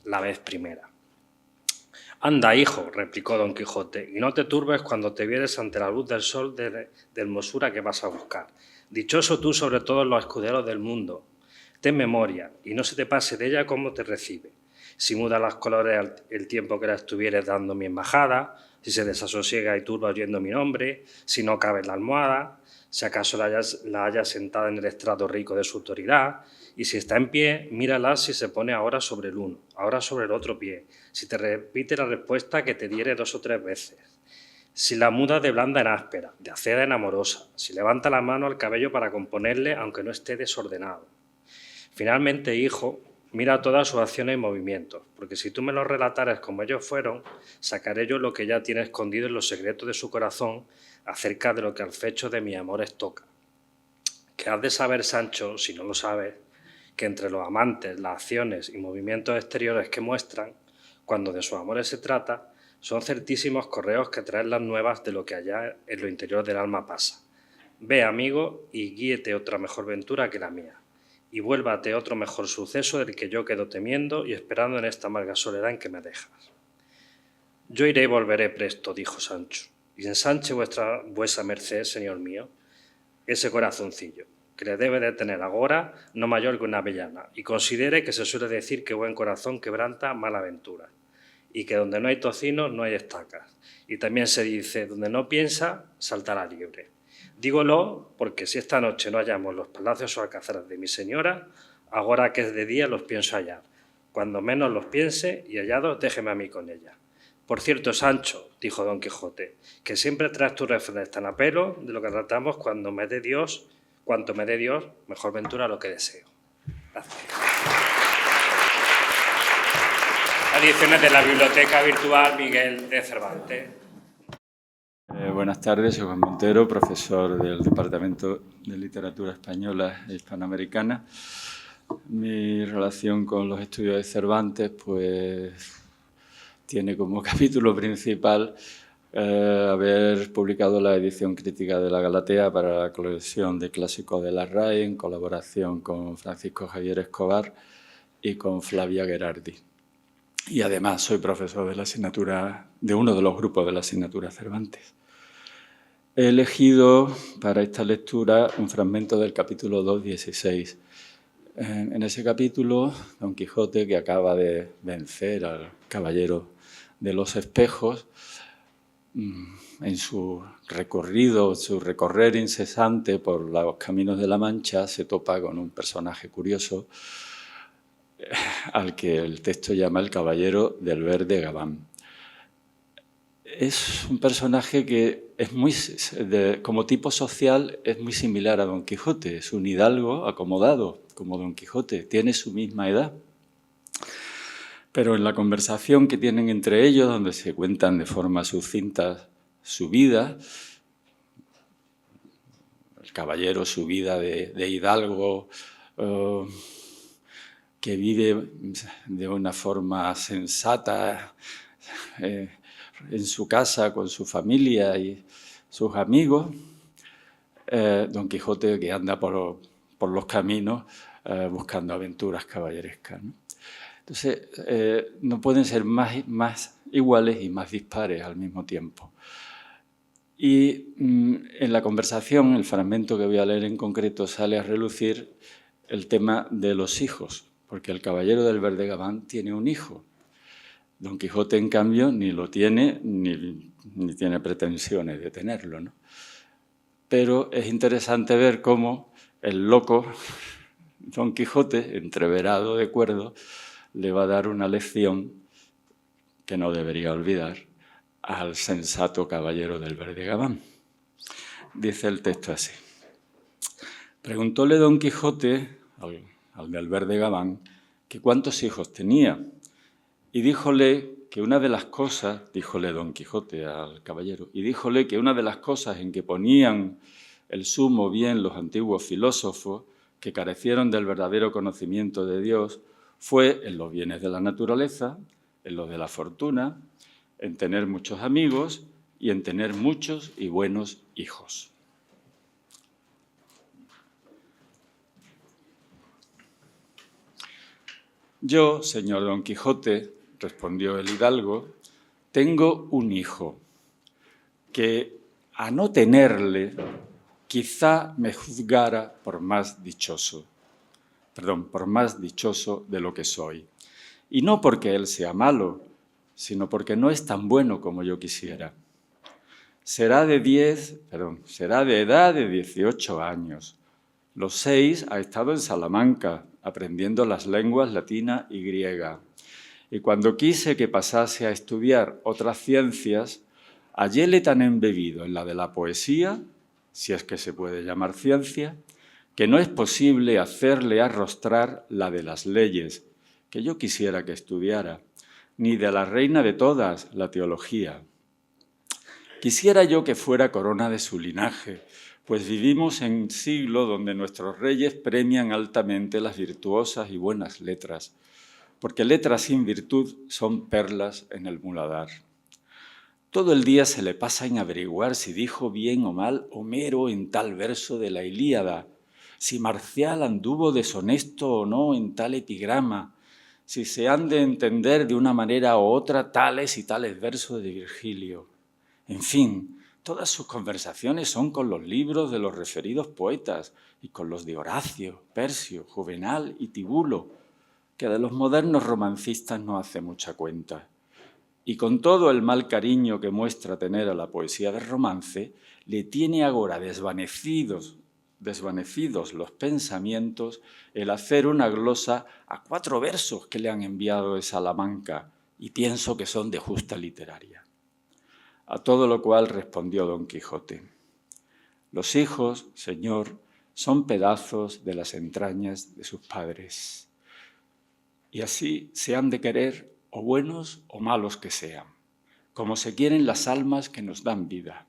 la vez primera. «Anda, hijo», replicó Don Quijote, «y no te turbes cuando te vieres ante la luz del sol de hermosura que vas a buscar. Dichoso tú sobre todos los escuderos del mundo. Ten memoria, y no se te pase de ella cómo te recibe. Si muda los colores el tiempo que la estuvieres dando mi embajada, si se desasosiega y turba oyendo mi nombre, si no cabe en la almohada, si acaso la hayas sentada en el estrado rico de su autoridad, y si está en pie, mírala si se pone ahora sobre el uno, ahora sobre el otro pie, si te repite la respuesta que te diere 2 o 3 veces, si la muda de blanda en áspera, de acera en amorosa, si levanta la mano al cabello para componerle aunque no esté desordenado. Finalmente, hijo, mira todas sus acciones y movimientos, porque si tú me los relatares como ellos fueron, sacaré yo lo que ya tiene escondido en los secretos de su corazón acerca de lo que al fecho de mis amores toca. Que has de saber, Sancho, si no lo sabes, que entre los amantes, las acciones y movimientos exteriores que muestran, cuando de sus amores se trata, son certísimos correos que traen las nuevas de lo que allá en lo interior del alma pasa. Ve, amigo, y guíete otra mejor ventura que la mía, y vuélvate otro mejor suceso del que yo quedo temiendo y esperando en esta amarga soledad en que me dejas. Yo iré y volveré presto, dijo Sancho, y ensanche vuesa merced, señor mío, ese corazoncillo, que le debe de tener agora no mayor que una avellana, y considere que se suele decir que buen corazón quebranta mala ventura, y que donde no hay tocino no hay estacas, y también se dice, donde no piensa, saltará liebre. Dígolo porque si esta noche no hallamos los palacios o alcazares de mi señora, ahora que es de día los pienso hallar, cuando menos los piense y hallados déjeme a mí con ella. Por cierto, Sancho, dijo Don Quijote, que siempre traes tus refranes tan a pelo de lo que tratamos cuanto me dé Dios, mejor ventura lo que deseo. Gracias. Ediciones de la Biblioteca Virtual Miguel de Cervantes. Buenas tardes, soy Juan Montero, profesor del Departamento de Literatura Española e Hispanoamericana. Mi relación con los estudios de Cervantes pues, tiene como capítulo principal haber publicado la edición crítica de la Galatea para la colección de clásicos de la RAE en colaboración con Francisco Javier Escobar y con Flavia Gherardi. Y además soy profesor de la asignatura, de uno de los grupos de la asignatura Cervantes. He elegido para esta lectura un fragmento del capítulo 2.16. En ese capítulo, Don Quijote, que acaba de vencer al caballero de los espejos, en su recorrido, su recorrer incesante por los caminos de la Mancha, se topa con un personaje curioso al que el texto llama el Caballero del Verde Gabán. Es un personaje que es muy, como tipo social es muy similar a Don Quijote, es un hidalgo acomodado como Don Quijote, tiene su misma edad. Pero en la conversación que tienen entre ellos, donde se cuentan de forma sucinta su vida, el caballero su vida de hidalgo, que vive de una forma sensata en su casa con su familia y sus amigos. Don Quijote que anda por los caminos buscando aventuras caballerescas, ¿no? Entonces, no pueden ser más iguales y más dispares al mismo tiempo. Y en la conversación, el fragmento que voy a leer en concreto, sale a relucir el tema de los hijos, porque el caballero del verde gabán tiene un hijo. Don Quijote, en cambio, ni lo tiene ni tiene pretensiones de tenerlo, ¿no? Pero es interesante ver cómo el loco Don Quijote, entreverado de cuerdo, le va a dar una lección que no debería olvidar al sensato caballero del verde gabán. Dice el texto así. Preguntóle Don Quijote al del verde gabán que cuántos hijos tenía, y díjole que una de las cosas, díjole Don Quijote al caballero, y díjole que una de las cosas en que ponían el sumo bien los antiguos filósofos que carecieron del verdadero conocimiento de Dios fue en los bienes de la naturaleza, en los de la fortuna, en tener muchos amigos y en tener muchos y buenos hijos. Yo, señor Don Quijote, respondió el hidalgo, tengo un hijo que, a no tenerle, quizá me juzgara por más dichoso de lo que soy. Y no porque él sea malo, sino porque no es tan bueno como yo quisiera. Será de edad de 18 años. Los 6 ha estado en Salamanca, aprendiendo las lenguas latina y griega. Y cuando quise que pasase a estudiar otras ciencias, halléle tan embebido en la de la poesía, si es que se puede llamar ciencia, que no es posible hacerle arrostrar la de las leyes, que yo quisiera que estudiara, ni de la reina de todas, la teología. Quisiera yo que fuera corona de su linaje, pues vivimos en siglo donde nuestros reyes premian altamente las virtuosas y buenas letras, porque letras sin virtud son perlas en el muladar. Todo el día se le pasa en averiguar si dijo bien o mal Homero en tal verso de la Ilíada, si Marcial anduvo deshonesto o no en tal epigrama, si se han de entender de una manera u otra tales y tales versos de Virgilio. En fin, todas sus conversaciones son con los libros de los referidos poetas y con los de Horacio, Persio, Juvenal y Tibulo, que de los modernos romancistas no hace mucha cuenta. Y con todo el mal cariño que muestra tener a la poesía de romance, le tiene agora desvanecidos los pensamientos el hacer una glosa a 4 versos que le han enviado de Salamanca, y pienso que son de justa literaria. A todo lo cual respondió Don Quijote: los hijos, señor, son pedazos de las entrañas de sus padres, y así se han de querer, o buenos o malos que sean, como se quieren las almas que nos dan vida.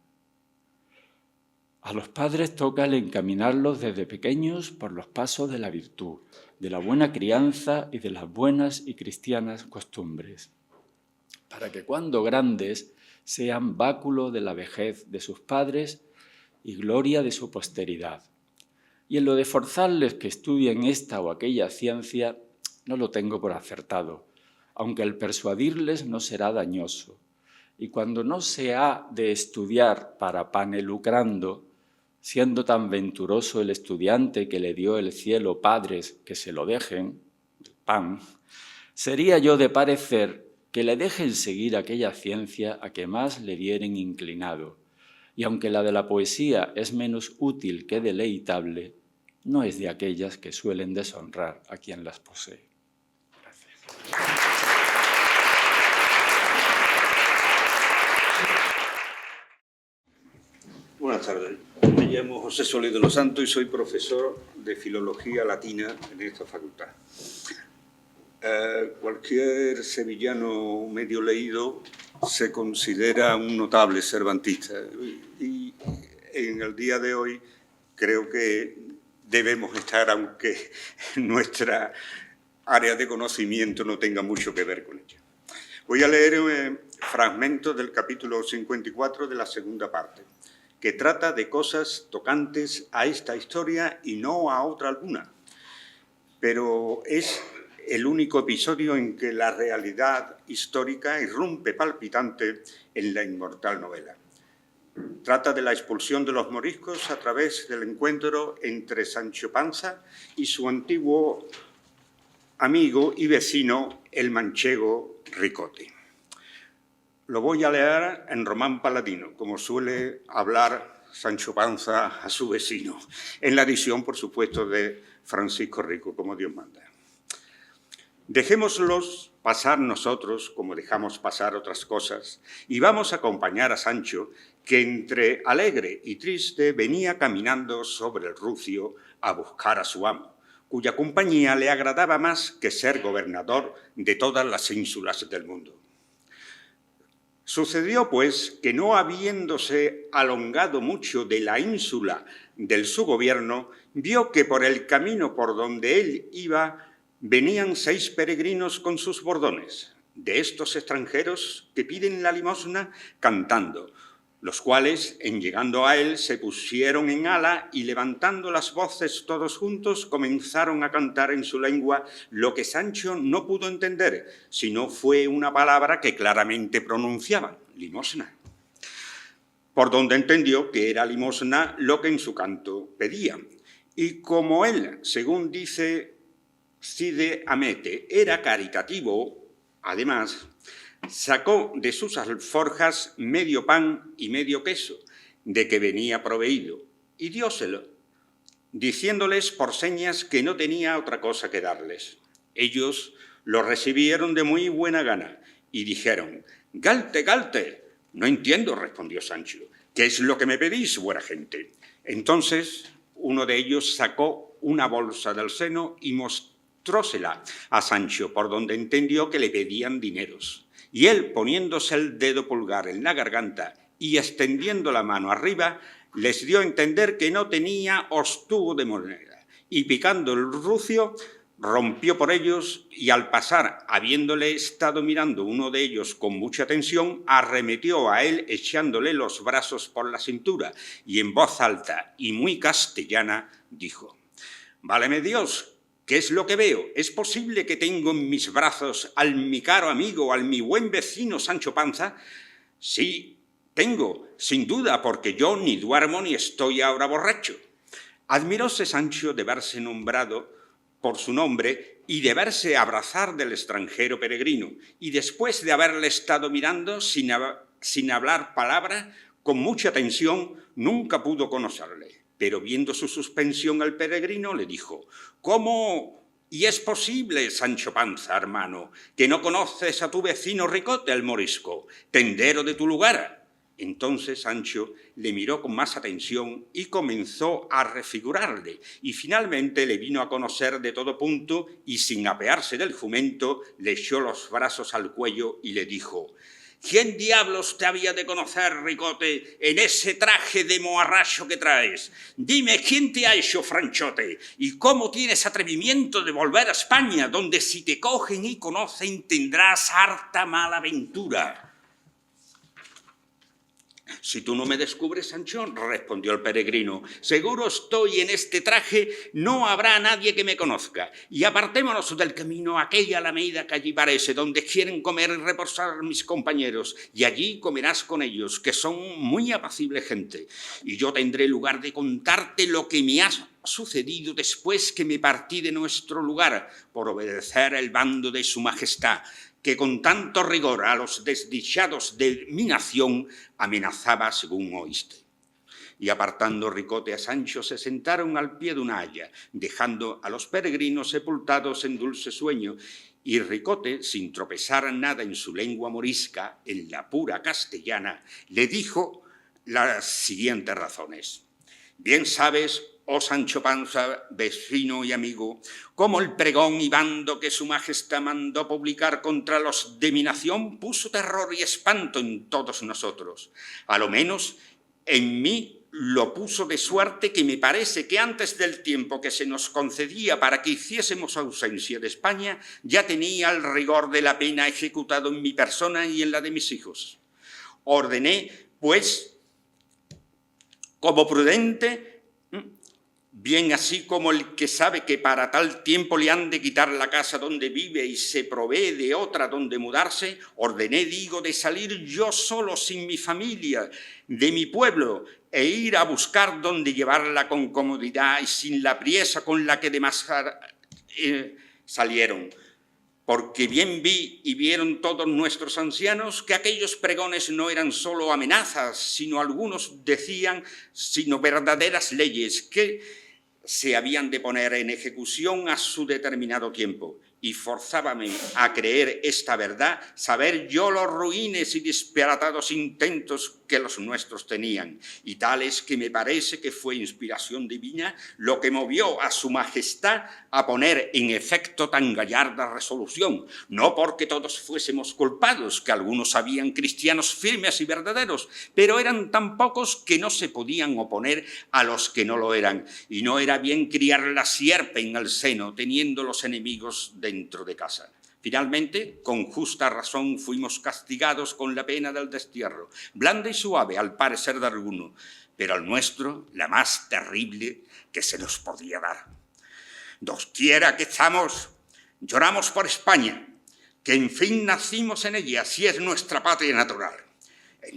A los padres toca el encaminarlos desde pequeños por los pasos de la virtud, de la buena crianza y de las buenas y cristianas costumbres, para que cuando grandes sean báculo de la vejez de sus padres y gloria de su posteridad. Y en lo de forzarles que estudien esta o aquella ciencia, no lo tengo por acertado, aunque el persuadirles no será dañoso. Y cuando no se ha de estudiar para panelucrando, siendo tan venturoso el estudiante que le dio el cielo padres que se lo dejen, el pan, sería yo de parecer que le dejen seguir aquella ciencia a que más le vieren inclinado, y aunque la de la poesía es menos útil que deleitable, no es de aquellas que suelen deshonrar a quien las posee. Gracias. Buenas tardes. Me llamo José Solís de los Santos y soy profesor de Filología Latina en esta facultad. Cualquier sevillano medio leído se considera un notable cervantista y en el día de hoy creo que debemos estar, aunque nuestra área de conocimiento no tenga mucho que ver con ella. Voy a leer fragmentos del capítulo 54 de la segunda parte, que trata de cosas tocantes a esta historia y no a otra alguna. Pero es el único episodio en que la realidad histórica irrumpe palpitante en la inmortal novela. Trata de la expulsión de los moriscos a través del encuentro entre Sancho Panza y su antiguo amigo y vecino, el manchego Ricote. Lo voy a leer en román paladino, como suele hablar Sancho Panza a su vecino, en la edición, por supuesto, de Francisco Rico, como Dios manda. Dejémoslos pasar nosotros, como dejamos pasar otras cosas, y vamos a acompañar a Sancho, que entre alegre y triste venía caminando sobre el rucio a buscar a su amo, cuya compañía le agradaba más que ser gobernador de todas las ínsulas del mundo. Sucedió, pues, que no habiéndose alongado mucho de la ínsula del su gobierno, vio que por el camino por donde él iba venían 6 peregrinos con sus bordones, de estos extranjeros que piden la limosna cantando, los cuales, en llegando a él, se pusieron en ala y, levantando las voces todos juntos, comenzaron a cantar en su lengua lo que Sancho no pudo entender, sino fue una palabra que claramente pronunciaban, limosna. Por donde entendió que era limosna lo que en su canto pedían. Y como él, según dice Cide Hamete, era caritativo, además, sacó de sus alforjas medio pan y medio queso, de que venía proveído, y dióselo, diciéndoles por señas que no tenía otra cosa que darles. Ellos lo recibieron de muy buena gana y dijeron: «Galte, galte». «No entiendo», respondió Sancho. «¿Qué es lo que me pedís, buena gente?». Entonces uno de ellos sacó una bolsa del seno y mostrósela a Sancho, por donde entendió que le pedían dineros. Y él, poniéndose el dedo pulgar en la garganta y extendiendo la mano arriba, les dio a entender que no tenía ostugo de moneda. Y picando el rucio, rompió por ellos y al pasar, habiéndole estado mirando uno de ellos con mucha atención, arremetió a él echándole los brazos por la cintura y en voz alta y muy castellana dijo: «Váleme Dios, ¿qué es lo que veo? ¿Es posible que tengo en mis brazos al mi caro amigo, al mi buen vecino Sancho Panza?» «Sí, tengo, sin duda, porque yo ni duermo ni estoy ahora borracho». Admiróse Sancho de verse nombrado por su nombre y de verse abrazar del extranjero peregrino, y después de haberle estado mirando sin hablar palabra, con mucha atención, nunca pudo conocerle. Pero viendo su suspensión el peregrino le dijo: «¿Cómo? Y es posible, Sancho Panza, hermano, que no conoces a tu vecino Ricote el morisco, tendero de tu lugar». Entonces Sancho le miró con más atención y comenzó a refigurarle, y finalmente le vino a conocer de todo punto, y sin apearse del jumento, le echó los brazos al cuello y le dijo: «¿Quién diablos te había de conocer, Ricote, en ese traje de moarracho que traes? Dime, ¿quién te ha hecho franchote? ¿Y cómo tienes atrevimiento de volver a España, donde si te cogen y conocen tendrás harta mala ventura?» «Si tú no me descubres, Sancho», respondió el peregrino, «seguro estoy en este traje, no habrá nadie que me conozca. Y apartémonos del camino a aquella alameda que allí parece, donde quieren comer y reposar mis compañeros, y allí comerás con ellos, que son muy apacible gente. Y yo tendré lugar de contarte lo que me ha sucedido después que me partí de nuestro lugar, por obedecer el bando de su majestad, que con tanto rigor a los desdichados de mi nación amenazaba, según oíste». Y apartando Ricote a Sancho, se sentaron al pie de una haya, dejando a los peregrinos sepultados en dulce sueño, y Ricote, sin tropezar nada en su lengua morisca, en la pura castellana, le dijo las siguientes razones: «Bien sabes, oh Sancho Panza, vecino y amigo, cómo el pregón y bando que su majestad mandó publicar contra los de mi nación puso terror y espanto en todos nosotros. A lo menos en mí lo puso de suerte que me parece que antes del tiempo que se nos concedía para que hiciésemos ausencia de España, ya tenía el rigor de la pena ejecutado en mi persona y en la de mis hijos. Ordené, pues, como prudente, bien así como el que sabe que para tal tiempo le han de quitar la casa donde vive y se provee de otra donde mudarse, ordené, digo, de salir yo solo sin mi familia, de mi pueblo, e ir a buscar donde llevarla con comodidad y sin la priesa con la que demás salieron. Porque bien vi y vieron todos nuestros ancianos que aquellos pregones no eran solo amenazas, sino algunos decían, sino verdaderas leyes que se habían de poner en ejecución a su determinado tiempo. Y forzábame a creer esta verdad, saber yo los ruines y disparatados intentos que los nuestros tenían, y tales que me parece que fue inspiración divina lo que movió a su majestad a poner en efecto tan gallarda resolución, no porque todos fuésemos culpados, que algunos habían cristianos firmes y verdaderos, pero eran tan pocos que no se podían oponer a los que no lo eran, y no era bien criar la sierpe en el seno, teniendo los enemigos dentro de casa. Finalmente, con justa razón, fuimos castigados con la pena del destierro, blanda y suave al parecer de alguno, pero al nuestro la más terrible que se nos podía dar. Dosquiera que estamos, lloramos por España, que en fin nacimos en ella, si es nuestra patria natural. En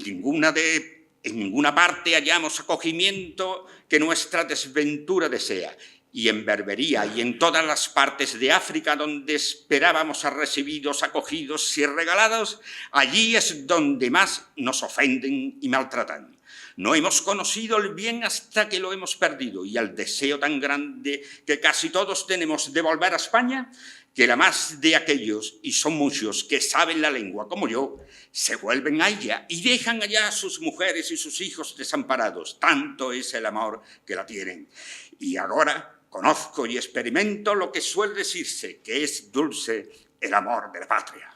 ninguna parte hallamos acogimiento que nuestra desventura desea, y en Berbería y en todas las partes de África donde esperábamos ser recibidos, acogidos y regalados, allí es donde más nos ofenden y maltratan. No hemos conocido el bien hasta que lo hemos perdido, y el deseo tan grande que casi todos tenemos de volver a España, que la más de aquellos, y son muchos, que saben la lengua como yo, se vuelven a ella y dejan allá a sus mujeres y sus hijos desamparados. Tanto es el amor que la tienen. Y ahora conozco y experimento lo que suele decirse, que es dulce el amor de la patria.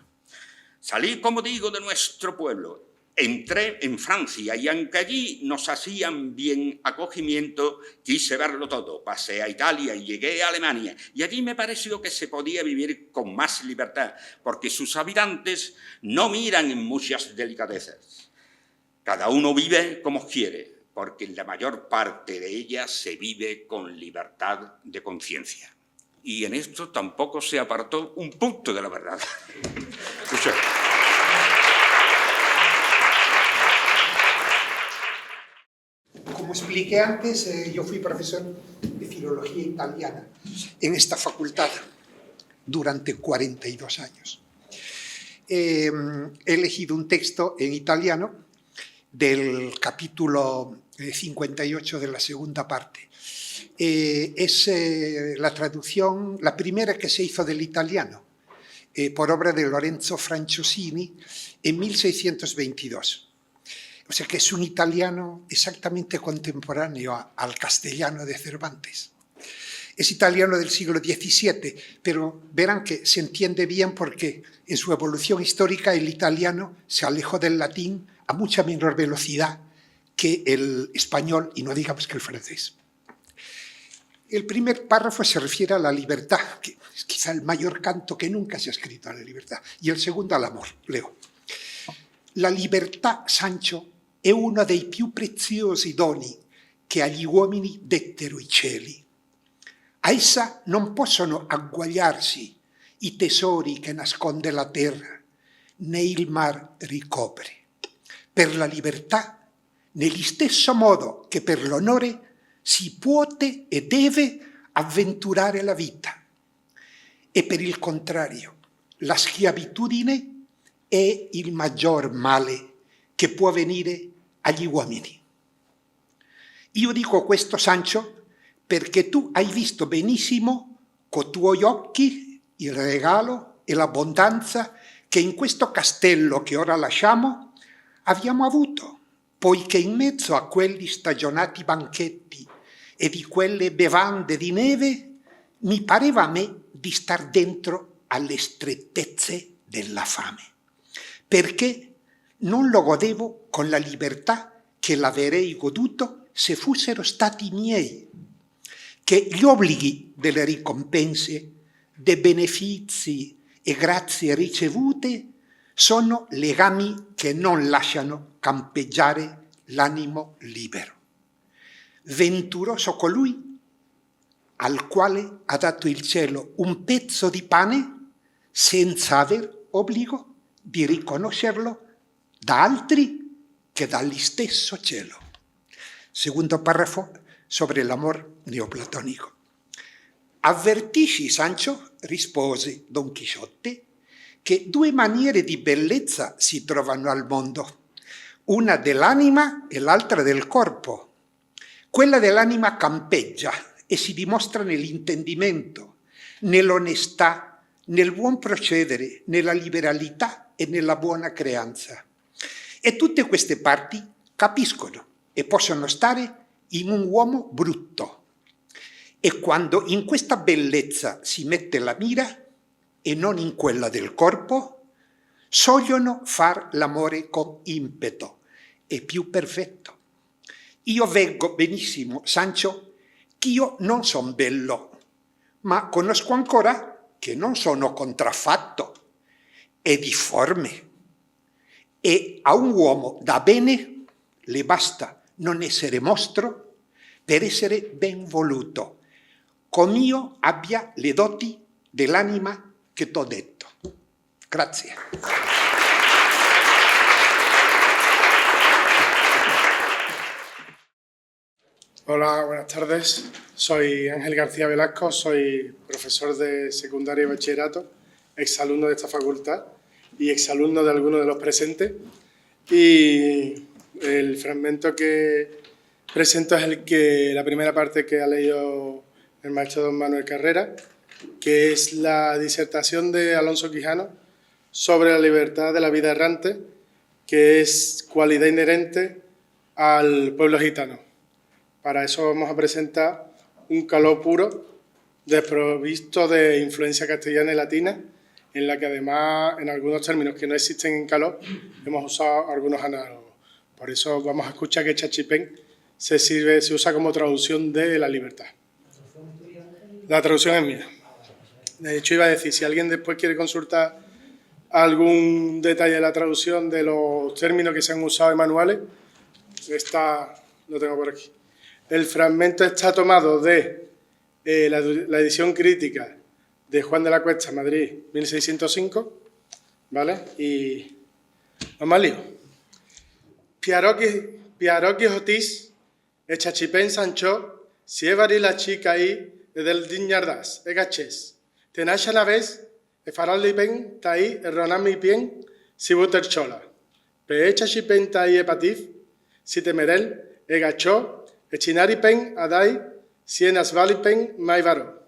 Salí, como digo, de nuestro pueblo. Entré en Francia y aunque allí nos hacían bien acogimiento, quise verlo todo. Pasé a Italia y llegué a Alemania, y allí me pareció que se podía vivir con más libertad, porque sus habitantes no miran en muchas delicadezas. Cada uno vive como quiere, porque en la mayor parte de ellas se vive con libertad de conciencia. Y en esto tampoco se apartó un punto de la verdad. Muchas gracias. Como expliqué antes, yo fui profesor de filología italiana en esta facultad durante 42 años. He elegido un texto en italiano del capítulo 58 de la segunda parte. Es la traducción, la primera que se hizo del italiano, por obra de Lorenzo Franciosini en 1622. O sea que es un italiano exactamente contemporáneo al castellano de Cervantes. Es italiano del siglo XVII, pero verán que se entiende bien porque en su evolución histórica el italiano se alejó del latín a mucha menor velocidad que el español y no digamos que el francés. El primer párrafo se refiere a la libertad, que es quizá el mayor canto que nunca se ha escrito a la libertad, y el segundo al amor. Leo. La libertà, Sancho, è uno dei più preziosi doni che agli uomini dettero i cieli. A essa non possono agguagliarsi i tesori che nasconde la terra, né il mar ricopre. Per la libertà, negli stesso modo che per l'onore, si puote e deve avventurare la vita. E per il contrario, la schiavitudine è il maggior male che può venire agli uomini. Io dico questo, Sancho, perché tu hai visto benissimo coi tuoi occhi il regalo e l'abbondanza che in questo castello che ora lasciamo abbiamo avuto, poiché in mezzo a quelli stagionati banchetti e di quelle bevande di neve mi pareva a me di star dentro alle strettezze della fame, perché non lo godevo con la libertà che l'avrei goduto se fossero stati miei, che gli obblighi delle ricompense, dei benefici e grazie ricevute sono legami che non lasciano campeggiare l'animo libero. Venturoso colui al quale ha dato il cielo un pezzo di pane senza aver obbligo di riconoscerlo da altri che dagli stesso cielo. Secondo paragrafo sobre l'amor neoplatonico. Avvertisci, Sancho, rispose Don Chisciotte, che due maniere di bellezza si trovano al mondo, una dell'anima e l'altra del corpo. Quella dell'anima campeggia e si dimostra nell'intendimento, nell'onestà, nel buon procedere, nella liberalità e nella buona creanza. E tutte queste parti capiscono e possono stare in un uomo brutto. E quando in questa bellezza si mette la mira e non in quella del corpo, sogliono far l'amore con impeto e più perfetto. Io vengo benissimo, Sancho, che io non son bello, ma conosco ancora che non sono contraffatto e difforme. E a un uomo da bene le basta non essere mostro per essere ben voluto, come io abbia le doti dell'anima che t'ho detto. Grazie. Hola, buenas tardes. Soy Ángel García Velasco, soy profesor de secundaria y bachillerato, exalumno de esta facultad y exalumno de algunos de los presentes. Y el fragmento que presento es la primera parte que ha leído el maestro don Manuel Carrera, que es la disertación de Alonso Quijano sobre la libertad de la vida errante, que es cualidad inherente al pueblo gitano. Para eso vamos a presentar un caló puro, desprovisto de influencia castellana y latina, en la que además, en algunos términos que no existen en caló, hemos usado algunos análogos. Por eso vamos a escuchar que chachipén se usa como traducción de la libertad. La traducción es mía. De hecho, iba a decir, si alguien después quiere consultar algún detalle de la traducción de los términos que se han usado en manuales, lo tengo por aquí. El fragmento está tomado de la edición crítica de Juan de la Cuesta, Madrid, 1605, ¿vale? Y vamos al lío. Piaroqui Jotis, Echachipén Sancho, Sievari la chica ahí, del Diñardas, Egachés, Tenacha la vez, Efaraldi pen, Taí, Erronami pien, Sibuterchola, Peechachipén Taí Epatif, Sitemerel, Egachó, Echinari pen, Adai, Sienas Valipen, Maivaro,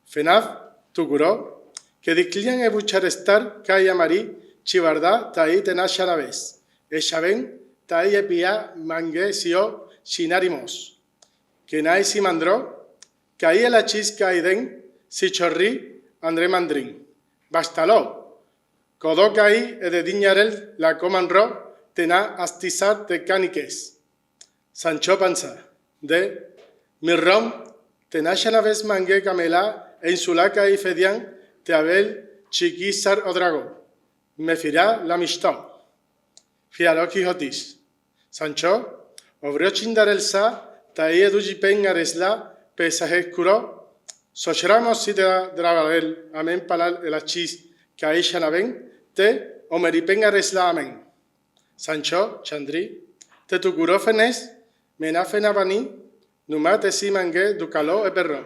Fenaf, Tucuró, que diclian ebuchar estar, Calla Marí, Chivardá, Taí, Tenacha la vez, Echaben, Taí Epia, Mangue, Sio, Chinarimos, Kenai Simandró, Caí el achisca Aiden, Sichorri, André Mandrín, Bastaló, Codó caí de Diñarel, la comanró, Tená astizar de Caniques, Sancho Panza, de Mirrom, Tená Xanaves Mangue Camelá, e Insulaca y Fedián, Teabel, Chiquizar Odrago, Mefirá la Mistó, Fiaró Quijotis, Sancho, Obrió Chindarel Sa, Taí Edujipen Aresla, Pesajes curó, Sochramos si te drabel, amén palal el achis, que ahí xanaben, te omeripen aresla amén. Sancho, Chandri, te tu curó fenes, menafen abani, numate si mangué, ducaló e perro,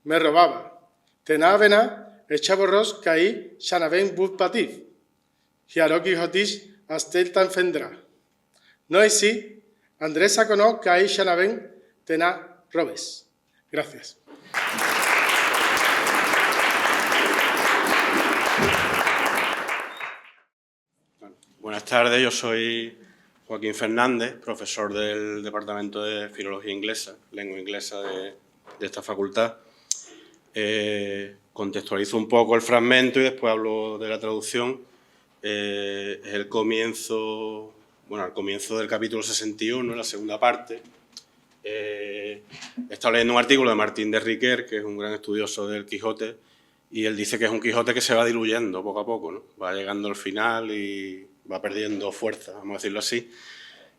me robaba. Tenávena, echaborros, caí, xanaben bud patif. Giaroqui jotis, astel tan fendrá. No es si, Andrés saconó, caí, xanaben, tená robes. Gracias. Buenas tardes, yo soy Joaquín Fernández, profesor del Departamento de Filología Inglesa, Lengua Inglesa de esta facultad. Contextualizo un poco el fragmento y después hablo de la traducción. Es el comienzo, al comienzo del capítulo 61, en la segunda parte. He estado leyendo un artículo de Martín de Riquer, que es un gran estudioso del Quijote, y él dice que es un Quijote que se va diluyendo poco a poco, ¿no? Va llegando al final y va perdiendo fuerza, vamos a decirlo así.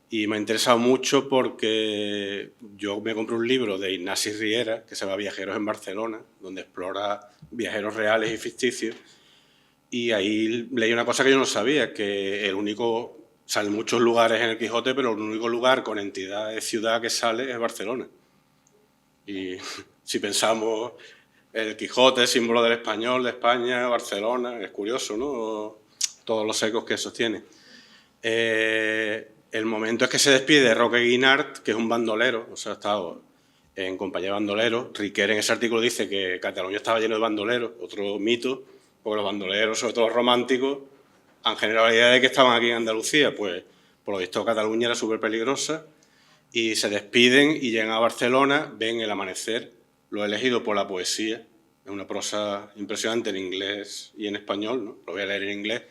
Y me ha interesado mucho porque yo me compré un libro de Ignasi Riera, que se llama Viajeros en Barcelona, donde explora viajeros reales y ficticios. Y ahí leí una cosa que yo no sabía, que el único, salen muchos lugares en el Quijote, pero el único lugar con entidad de ciudad que sale es Barcelona. Y si pensamos, el Quijote, símbolo del español, de España, Barcelona, es curioso, ¿no? Todos los ecos que eso tiene. El momento es que se despide Roque Guinart, que es un bandolero, o sea, ha estado en compañía de bandoleros. Riquer en ese artículo dice que Cataluña estaba lleno de bandoleros, otro mito, porque los bandoleros, sobre todo los románticos, han generado la idea de que estaban aquí en Andalucía. Pues, por lo visto, Cataluña era súper peligrosa y se despiden y llegan a Barcelona, ven el amanecer, lo he elegido por la poesía, es una prosa impresionante en inglés y en español, ¿no? Lo voy a leer en inglés.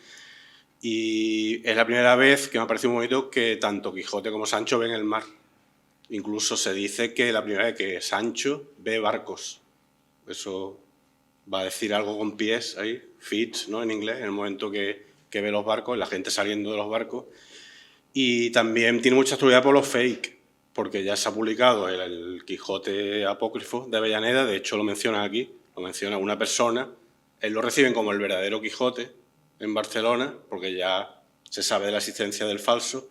Y es la primera vez que me ha parecido muy bonito que tanto Quijote como Sancho ven el mar. Incluso se dice que la primera vez que Sancho ve barcos. Eso va a decir algo con pies ahí, feet, ¿no? En inglés, en el momento que ve los barcos, la gente saliendo de los barcos. Y también tiene mucha actualidad por los fake, porque ya se ha publicado el Quijote apócrifo de Avellaneda, de hecho lo menciona aquí, lo menciona una persona, él lo reciben como el verdadero Quijote en Barcelona, porque ya se sabe de la existencia del falso,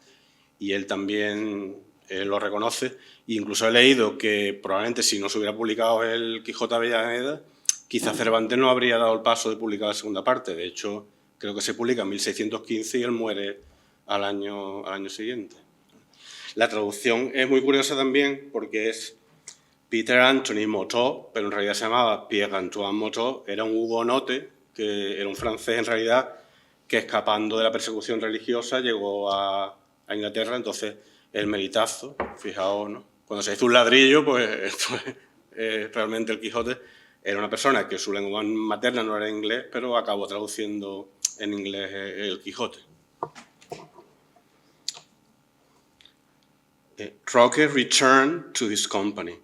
y él también lo reconoce. E incluso he leído que probablemente si no se hubiera publicado el Quijote Avellaneda, quizás Cervantes no habría dado el paso de publicar la segunda parte. De hecho, creo que se publica en 1615 y él muere al año siguiente. La traducción es muy curiosa también porque es Peter Anthony Motteux, pero en realidad se llamaba Pierre-Antoine Motteux, era un hugonote, que era un francés en realidad, que escapando de la persecución religiosa llegó a Inglaterra. Entonces el melitazo, fijaos, ¿no? Cuando se hizo un ladrillo, pues esto es realmente el Quijote. Era una persona que su lengua materna no era inglés, pero acabó traduciendo en inglés el Quijote. Roque returned to his company,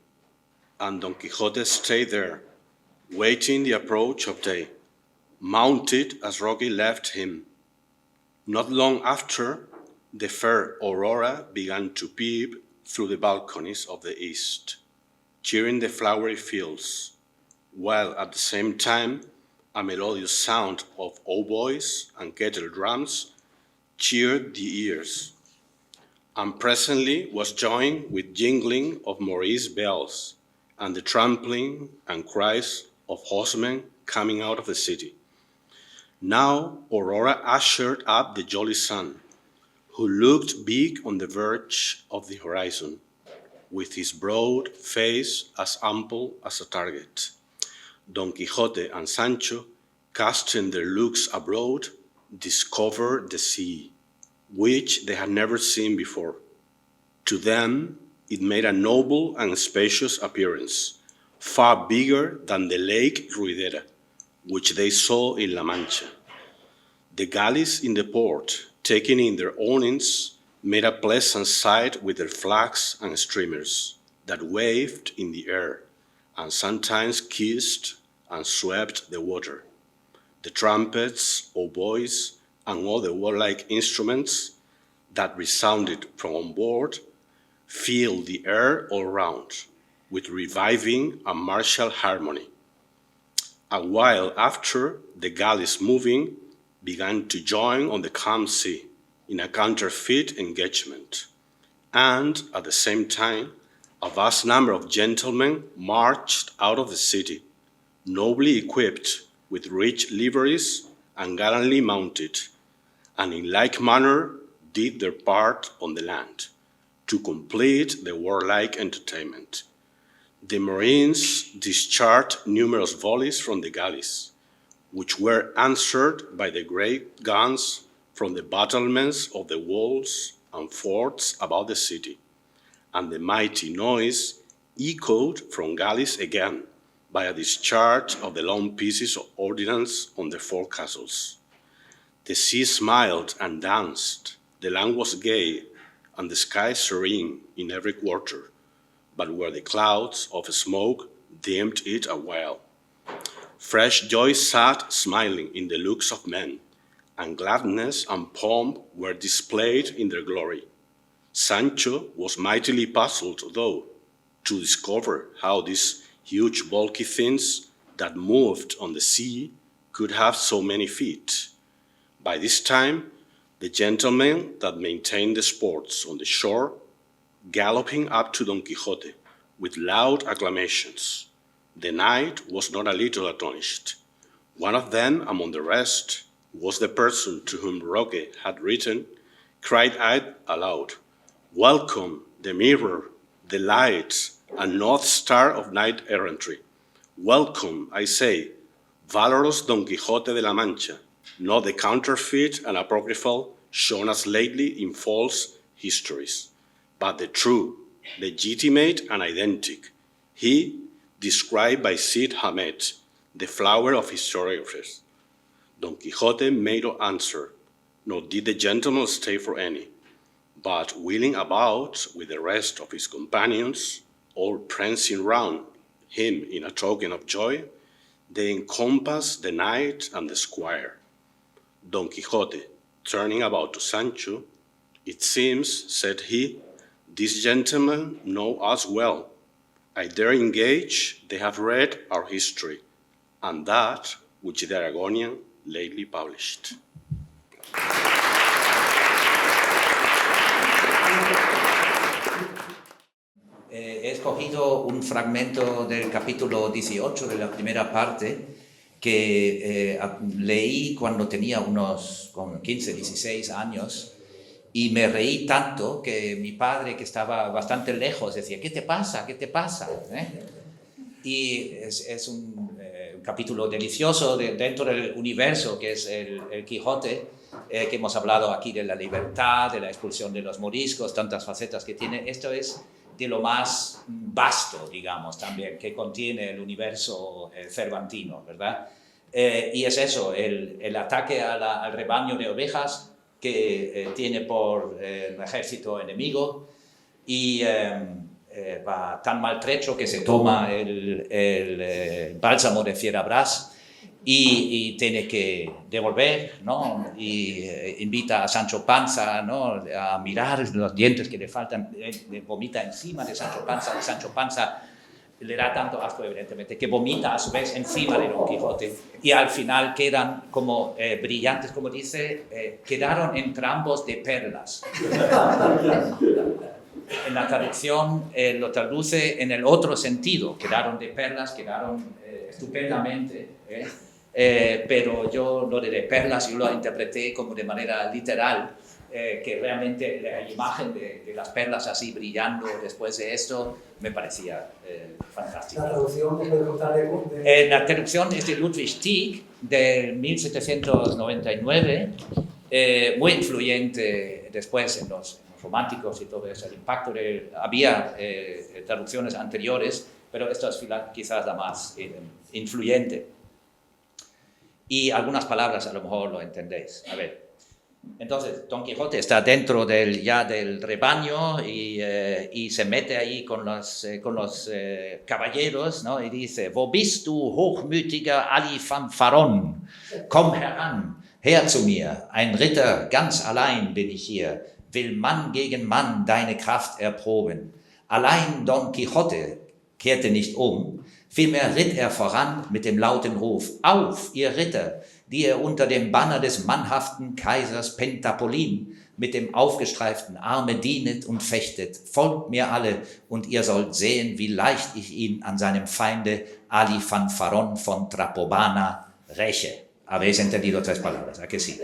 and Don Quixote stayed there, waiting the approach of day, mounted as Roque left him. Not long after, the fair Aurora began to peep through the balconies of the east, cheering the flowery fields, while at the same time a melodious sound of hautboys and kettle drums cheered the ears, and presently was joined with jingling of Maurice bells and the trampling and cries of horsemen coming out of the city. Now Aurora ushered up the jolly sun, who looked big on the verge of the horizon, with his broad face as ample as a target. Don Quixote and Sancho, casting their looks abroad, discovered the sea, which they had never seen before. To them, it made a noble and spacious appearance, far bigger than the Lake Ruidera, which they saw in La Mancha. The galleys in the port, taking in their awnings, made a pleasant sight with their flags and streamers that waved in the air and sometimes kissed and swept the water. The trumpets, hautboys, and other warlike instruments that resounded from on board filled the air all round with reviving and martial harmony. A while after, the galleys moving began to join on the calm sea in a counterfeit engagement, and at the same time, a vast number of gentlemen marched out of the city, nobly equipped with rich liveries and gallantly mounted, and in like manner did their part on the land, to complete the warlike entertainment. The Marines discharged numerous volleys from the galleys, which were answered by the great guns from the battlements of the walls and forts about the city, and the mighty noise echoed from galleys again by a discharge of the long pieces of ordnance on the forecastles. The sea smiled and danced, the land was gay, and the sky serene in every quarter, but where the clouds of smoke dimmed it a while. Fresh joy sat smiling in the looks of men, and gladness and pomp were displayed in their glory. Sancho was mightily puzzled, though, to discover how these huge bulky things that moved on the sea could have so many feet. By this time, the gentlemen that maintained the sports on the shore galloping up to Don Quixote with loud acclamations. The knight was not a little astonished. One of them, among the rest, was the person to whom Roque had written, cried out aloud, "Welcome, the mirror, the light, and north star of knight-errantry. Welcome, I say, valorous Don Quixote de la Mancha, not the counterfeit and apocryphal shown us lately in false histories, but the true, legitimate, and identic, he described by Cid Hamet, the flower of historiographers." Don Quixote made no answer, nor did the gentleman stay for any, but wheeling about with the rest of his companions, all prancing round him in a token of joy, they encompassed the knight and the squire. Don Quixote, turning about to Sancho, "It seems," said he, "these gentlemen know us well. I dare engage they have read our history, and that which the Aragonian lately published." He escogido un fragmento del capítulo 18 de la primera parte que leí cuando tenía unos 15, 16 años y me reí tanto que mi padre, que estaba bastante lejos, decía, ¿qué te pasa? ¿Qué te pasa? Y es un capítulo delicioso dentro del universo que es el Quijote, que hemos hablado aquí de la libertad, de la expulsión de los moriscos, tantas facetas que tiene. Esto es de lo más vasto, digamos, también, que contiene el universo cervantino, ¿verdad? Y es eso, el ataque al rebaño de ovejas que tiene por el ejército enemigo y va tan maltrecho que se toma el bálsamo de Fierabras y tiene que devolver, ¿no? Y invita a Sancho Panza, ¿no?, a mirar los dientes que le faltan, le vomita encima de Sancho Panza, y Sancho Panza le da tanto asco, evidentemente, que vomita a su vez encima de Don Quijote, y al final quedan como brillantes, como dice, quedaron entrambos de perlas. En la traducción lo traduce en el otro sentido, quedaron de perlas, quedaron estupendamente, pero yo lo de perlas yo lo interpreté como de manera literal, que realmente la imagen de las perlas así brillando después de esto me parecía fantástica. ¿La traducción puede contarle? La traducción es de Ludwig Tieck, de 1799, muy influyente después en los románticos y todo eso. El impacto había traducciones anteriores, pero esta es quizás la más influyente. Y algunas palabras a lo mejor lo entendéis. A ver, entonces Don Quijote está dentro del rebaño y se mete ahí con los caballeros, ¿no? Y dice, "Wo bist du, hochmütiger Alifanfaron? Komm heran, her zu mir, ein Ritter, ganz allein bin ich hier, will Mann gegen Mann deine Kraft erproben." Allein Don Quixote kehrte nicht um, vielmehr ritt er voran mit dem lauten Ruf, "Auf, ihr Ritter, die ihr unter dem Banner des mannhaften Kaisers Pentapolin mit dem aufgestreiften Arme dienet und fechtet, folgt mir alle, und ihr sollt sehen, wie leicht ich ihn an seinem Feinde Alifanfaron von Trapobana räche." Habéis entendido 3 palabras, ¿a que sí?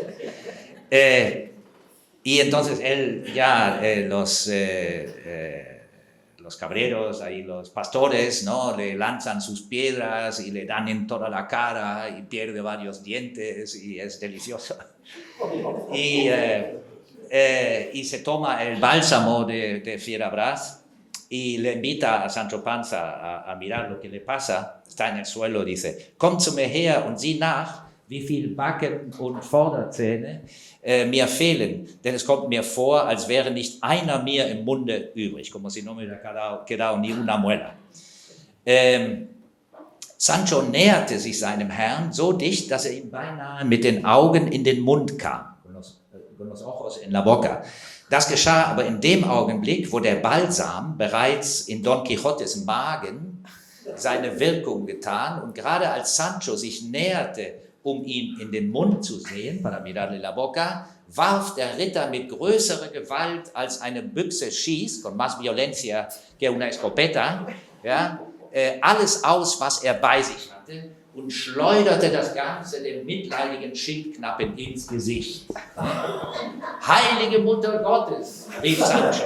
Y entonces él ya los cabreros, ahí los pastores, ¿no?, le lanzan sus piedras y le dan en toda la cara y pierde varios dientes y es delicioso. Y se toma el bálsamo de Fierabras y le invita a Sancho Panza a mirar lo que le pasa. Está en el suelo, dice, "Komm zu mir her und sieh nach, wie viel Backen und Vorderzähne mir fehlen, denn es kommt mir vor, als wäre nicht einer mehr im Munde übrig, como si no me hubiera quedado ni una muela. Sancho näherte sich seinem Herrn so dicht, dass ihm beinahe mit den Augen in den Mund kam, con los ojos en la boca. Das geschah aber in dem Augenblick, wo der Balsam bereits in Don Quixotes Magen seine Wirkung getan und gerade als Sancho sich näherte, um ihn in den Mund zu sehen, para mirarle la boca, warf der Ritter mit größerer Gewalt als eine Büchse schießt, con más violencia que una escopeta, ja, alles aus, was er bei sich hatte, und schleuderte das Ganze dem mitleidigen Schildknappen ins Gesicht. Heilige Mutter Gottes, rief Sancho,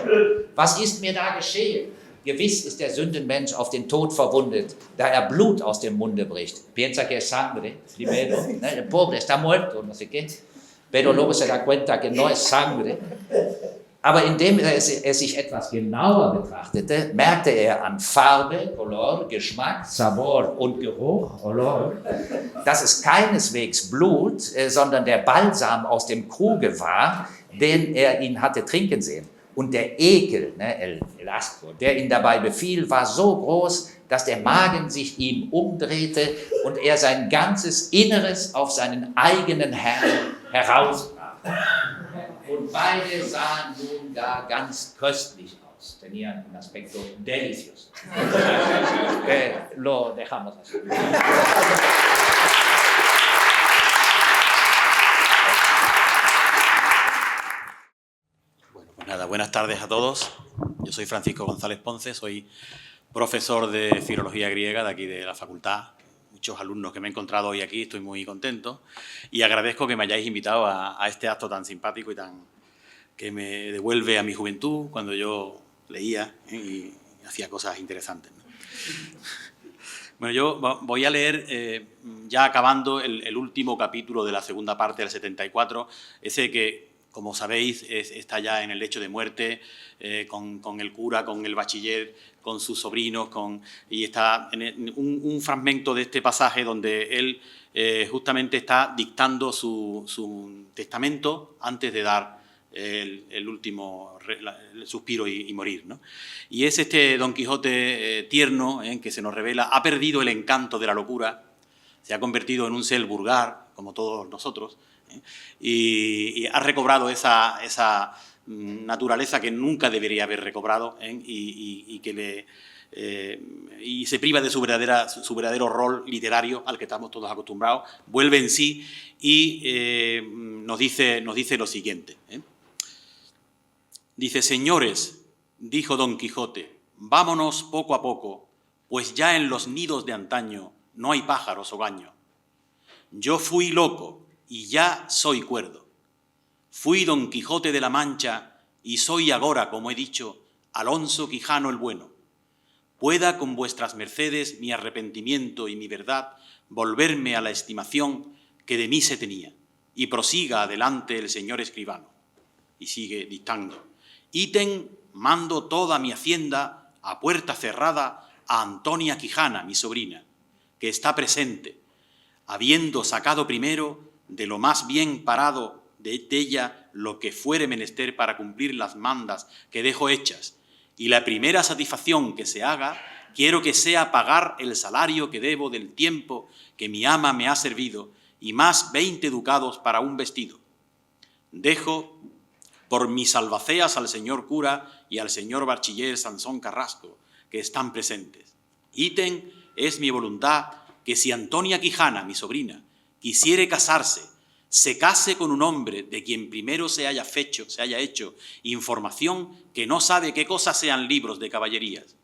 was ist mir da geschehen? Gewiss ist der Sündenmensch auf den Tod verwundet, da er Blut aus dem Munde bricht. Piensa que es sangre, primero, el pobre está muerto, no sé qué, pero luego se da cuenta que no es sangre. Aber indem er sich etwas genauer betrachtete, merkte er an Farbe, Color, Geschmack, Sabor und Geruch, Olor, dass es keineswegs Blut, sondern der Balsam aus dem Kruge war, den er ihn hatte trinken sehen. Und der Ekel, el asco, der ihn dabei befiel, war so groß, dass der Magen sich ihm umdrehte und er sein ganzes Inneres auf seinen eigenen Herrn herausbrach. Und beide sahen nun gar ganz köstlich aus, tenían un aspecto delicioso. Lo dejamos así. Nada, buenas tardes a todos. Yo soy Francisco González Ponce, soy profesor de Filología Griega de aquí de la facultad. Muchos alumnos que me he encontrado hoy aquí, estoy muy contento y agradezco que me hayáis invitado a este acto tan simpático y que me devuelve a mi juventud cuando yo leía y hacía cosas interesantes, ¿no? Bueno, yo voy a leer, ya acabando, el último capítulo de la segunda parte del 74, ese que, como sabéis, está ya en el lecho de muerte, con el cura, con el bachiller, con sus sobrinos, y está en un fragmento de este pasaje donde él justamente está dictando su testamento antes de dar el último el suspiro y morir, ¿no? Y es este Don Quijote tierno, que se nos revela, ha perdido el encanto de la locura, se ha convertido en un ser vulgar, como todos nosotros, y ha recobrado esa naturaleza que nunca debería haber recobrado, y se priva de su verdadero rol literario al que estamos todos acostumbrados, vuelve en sí y nos dice lo siguiente. Dice: señores, dijo Don Quijote, vámonos poco a poco, pues ya en los nidos de antaño no hay pájaros hogaño. Yo fui loco y ya soy cuerdo. Fui Don Quijote de la Mancha y soy agora, como he dicho, Alonso Quijano el Bueno. Pueda con vuestras mercedes mi arrepentimiento y mi verdad volverme a la estimación que de mí se tenía, y prosiga adelante el señor escribano. Y sigue dictando: ítem mando toda mi hacienda a puerta cerrada a Antonia Quijana, mi sobrina, que está presente, habiendo sacado primero de lo más bien parado de ella lo que fuere menester para cumplir las mandas que dejo hechas, y la primera satisfacción que se haga quiero que sea pagar el salario que debo del tiempo que mi ama me ha servido, y más 20 ducados para un vestido. Dejo por mis albaceas al señor cura y al señor bachiller Sansón Carrasco, que están presentes. Ítem es mi voluntad que si Antonia Quijana, mi sobrina, quisiere casarse, se case con un hombre de quien primero se haya hecho información que no sabe qué cosas sean libros de caballerías.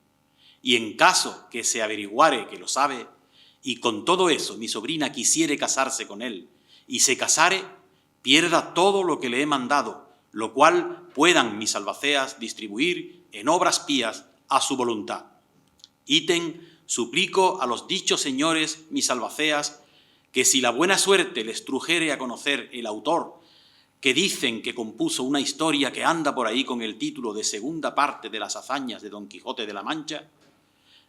Y en caso que se averiguare que lo sabe, y con todo eso mi sobrina quisiere casarse con él, y se casare, pierda todo lo que le he mandado, lo cual puedan mis albaceas distribuir en obras pías a su voluntad. Ítem, suplico a los dichos señores mis albaceas que si la buena suerte les trujere a conocer el autor, que dicen que compuso una historia que anda por ahí con el título de segunda parte de las hazañas de Don Quijote de la Mancha,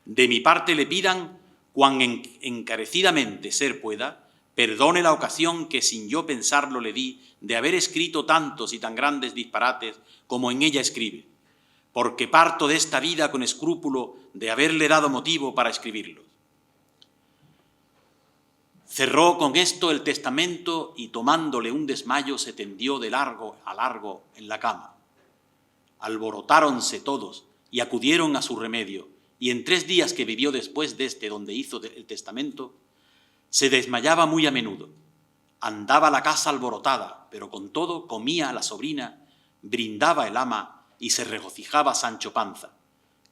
de mi parte le pidan, cuan encarecidamente ser pueda, perdone la ocasión que sin yo pensarlo le di de haber escrito tantos y tan grandes disparates como en ella escribe, porque parto de esta vida con escrúpulo de haberle dado motivo para escribirlos. Cerró con esto el testamento y tomándole un desmayo se tendió de largo a largo en la cama. Alborotáronse todos y acudieron a su remedio, y en 3 días que vivió después de este donde hizo el testamento, se desmayaba muy a menudo. Andaba la casa alborotada, pero con todo comía a la sobrina, brindaba el ama y se regocijaba Sancho Panza,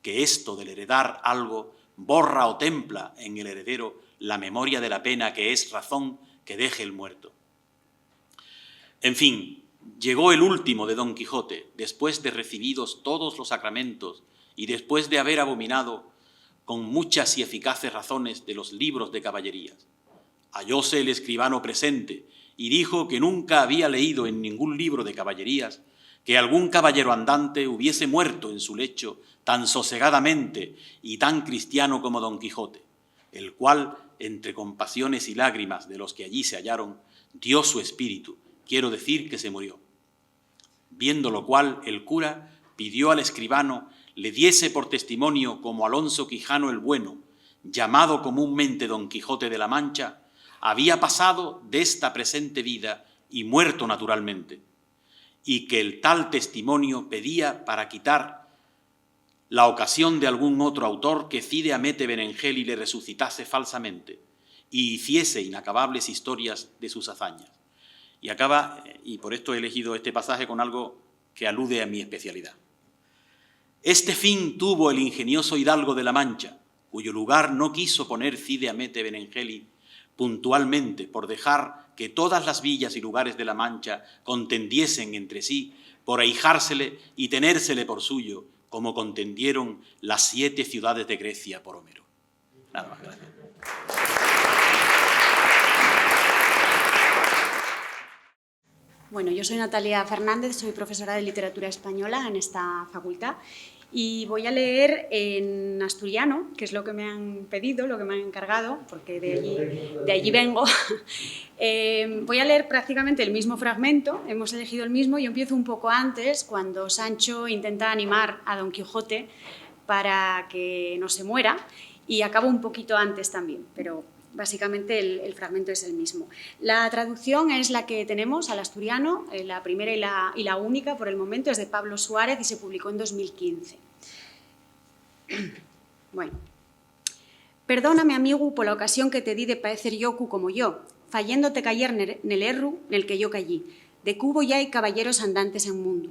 que esto del heredar algo borra o templa en el heredero la memoria de la pena que es razón que deje el muerto. En fin, llegó el último de Don Quijote, después de recibidos todos los sacramentos y después de haber abominado con muchas y eficaces razones de los libros de caballerías. Hallóse el escribano presente y dijo que nunca había leído en ningún libro de caballerías que algún caballero andante hubiese muerto en su lecho tan sosegadamente y tan cristiano como Don Quijote, el cual, entre compasiones y lágrimas de los que allí se hallaron, dio su espíritu, quiero decir que se murió. Viendo lo cual, el cura pidió al escribano le diese por testimonio como Alonso Quijano el Bueno, llamado comúnmente Don Quijote de la Mancha, había pasado de esta presente vida y muerto naturalmente, y que el tal testimonio pedía para quitar la ocasión de algún otro autor que Cide Hamete Benengeli le resucitase falsamente y hiciese inacabables historias de sus hazañas. Y acaba, y por esto he elegido este pasaje con algo que alude a mi especialidad. Este fin tuvo el ingenioso hidalgo de la Mancha, cuyo lugar no quiso poner Cide Hamete Benengeli puntualmente por dejar que todas las villas y lugares de la Mancha contendiesen entre sí por ahijársele y tenérsele por suyo, como contendieron las 7 ciudades de Grecia por Homero. Nada más, gracias. Bueno, yo soy Natalia Fernández, soy profesora de literatura española en esta facultad y voy a leer en asturiano, que es lo que me han pedido, lo que me han encargado, porque de allí vengo. Voy a leer prácticamente el mismo fragmento, hemos elegido el mismo, yo empiezo un poco antes, cuando Sancho intenta animar a Don Quijote para que no se muera, y acabo un poquito antes también, pero básicamente el fragmento es el mismo. La traducción es la que tenemos al asturiano, la primera y la única por el momento, es de Pablo Suárez y se publicó en 2015. Bueno. Perdóname, amigo, por la ocasión que te di de paecer yocu como yo, fayéndote cayer nel erru nel que yo cayí, de cubo ya hay caballeros andantes en mundo.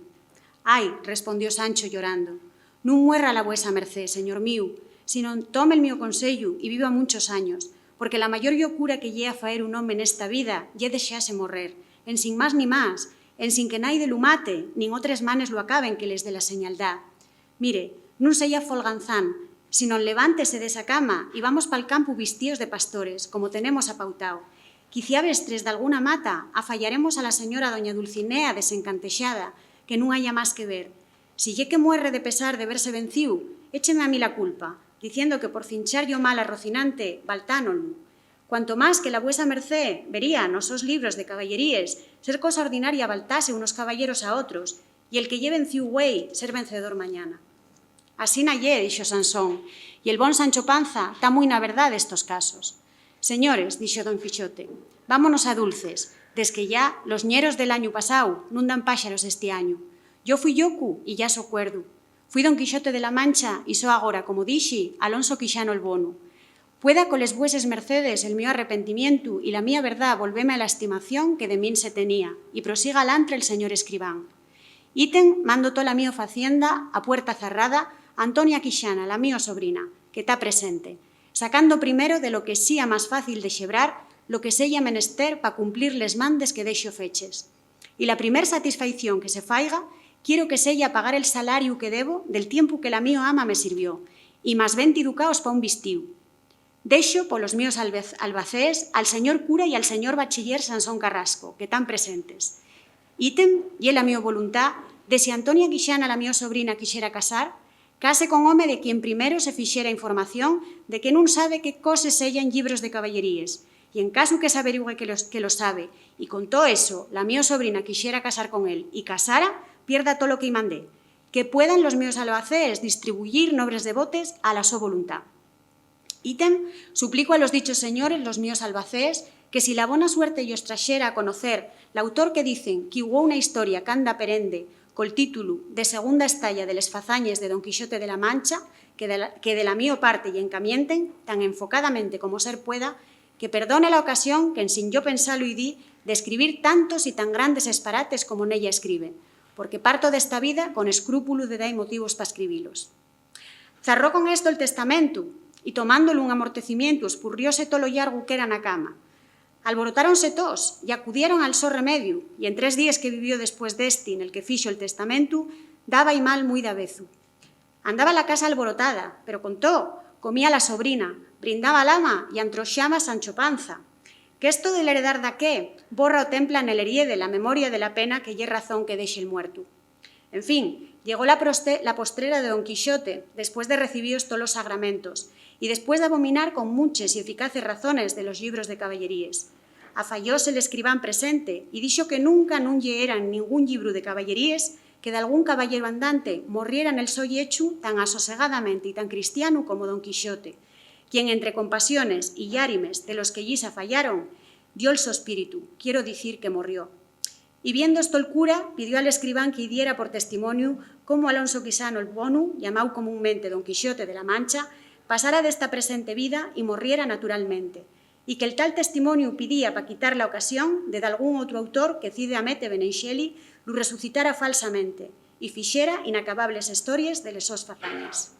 Ay, respondió Sancho llorando, nun muerra la vuesa merced, señor mío, sino tome el mío consello y viva muchos años, porque la mayor locura que lle a faer un home nesta vida lle deixase morrer, en sin más ni más, en sin que naide lo mate, nin otres manes lo acaben que les dé la señaldad. Mire, nun seya folganzán, sino levántese de esa cama y vamos pa'l campo vistíos de pastores, como tenemos apautao. Quiciá vestres de alguna mata, afallaremos a la señora doña Dulcinea desencantexada, que nun haya más que ver. Si lle que muerre de pesar de verse venciu, écheme a mí la culpa, diciendo que por cinchar yo mal a Rocinante, baltánolu. Cuanto más que la vuesa merced vería nos os libros de caballeríes ser cosa ordinaria baltase unos caballeros a otros, y el que lle venciu güey ser vencedor mañana. Así nayé, dixo Sansón, y el bon Sancho Panza está muy na verdad de estos casos. Señores, dixo Don Quijote, vámonos a dulces, des que ya los ñeros del año pasau nun dan páxaros este año. Yo fui yocu y ya so cuerdo. Fui Don Quijote de la Mancha y so agora, como dixi, Alonso Quixano el Bono. Pueda coles vueses mercedes el mío arrepentimiento y la mía verdad volveme a la estimación que de min se tenía, y prosiga alantre el señor escribán. Íten mando toda la mío facienda a puerta cerrada a Antonia Quixana, la mío sobrina, que está presente, sacando primero de lo que sí a más fácil de xebrar lo que sella menester pa cumplir les mandes que deixo feches. Y la primer satisfacción que se faiga quiero que sella pagar el salario que debo del tiempo que la mío ama me sirvió, y más 20 ducaos pa un vistíu. Deixo polos míos albacés al señor cura y al señor bachiller Sansón Carrasco, que están presentes. Ítem y la mío voluntad de si Antonia Quixana, la mío sobrina, quixera casar, case con home de quien primero se fixera información de que nun sabe que coses sellan libros de caballeríes, y en caso que se averigüe que lo sabe, y con todo eso la mi sobrina quixera casar con él y casara, pierda todo lo que mandé, que puedan los míos albacees distribuir nobres devotes a la so voluntad. Ítem, suplico a los dichos señores, los míos albacees, que si la bona suerte yo trajera a conocer l'autor que dicen que hubo una historia canda perende col título de segunda estalla de les fazañes de Don Quixote de la Mancha, que de la mío parte y encamienten, tan enfocadamente como ser pueda, que perdone la ocasión que en sin yo pensalo y di de escribir tantos y tan grandes esparates como en ella escribe, porque parto de esta vida con escrúpulo de dar motivos para escribilos. Zarró con esto el testamento, y tomándole un amortecimiento, espurrióse todo lo llargo que era na cama. Alborotáronse todos y acudieron al so remedio, y en 3 días que vivió después deste en el que fixo el testamento, daba y mal muy davezu. Andaba la casa alborotada, pero con todo, comía la sobrina, brindaba al ama y antroxaba Sancho Panza. Que esto del heredar da qué, borra o templa en el heriede la memoria de la pena que lle razón que dexe el muerto. En fin, llegó la postrera de Don Quixote, después de recibidos todos los sagramentos, y después de abominar con muchas y eficaces razones de los libros de caballeríes. Afallóse el escribán presente, y dixo que nunca nun lle era en ningún libro de caballeríes que de algún caballero andante morriera en el so yechu tan asosegadamente y tan cristiano como Don Quixote, quien entre compasiones y llárimes de los que allí se fallaron, dio el so espíritu, quiero decir que morrió. Y viendo esto el cura, pidió al escribán que diera por testimonio cómo Alonso Quixano el Bonu, llamado comúnmente Don Quixote de la Mancha, pasara de esta presente vida y morriera naturalmente, y que el tal testimonio pidía para quitar la ocasión de algún otro autor que cide a Mete Beneixeli lo resucitara falsamente y fixera inacabables historias de les sos fazañas.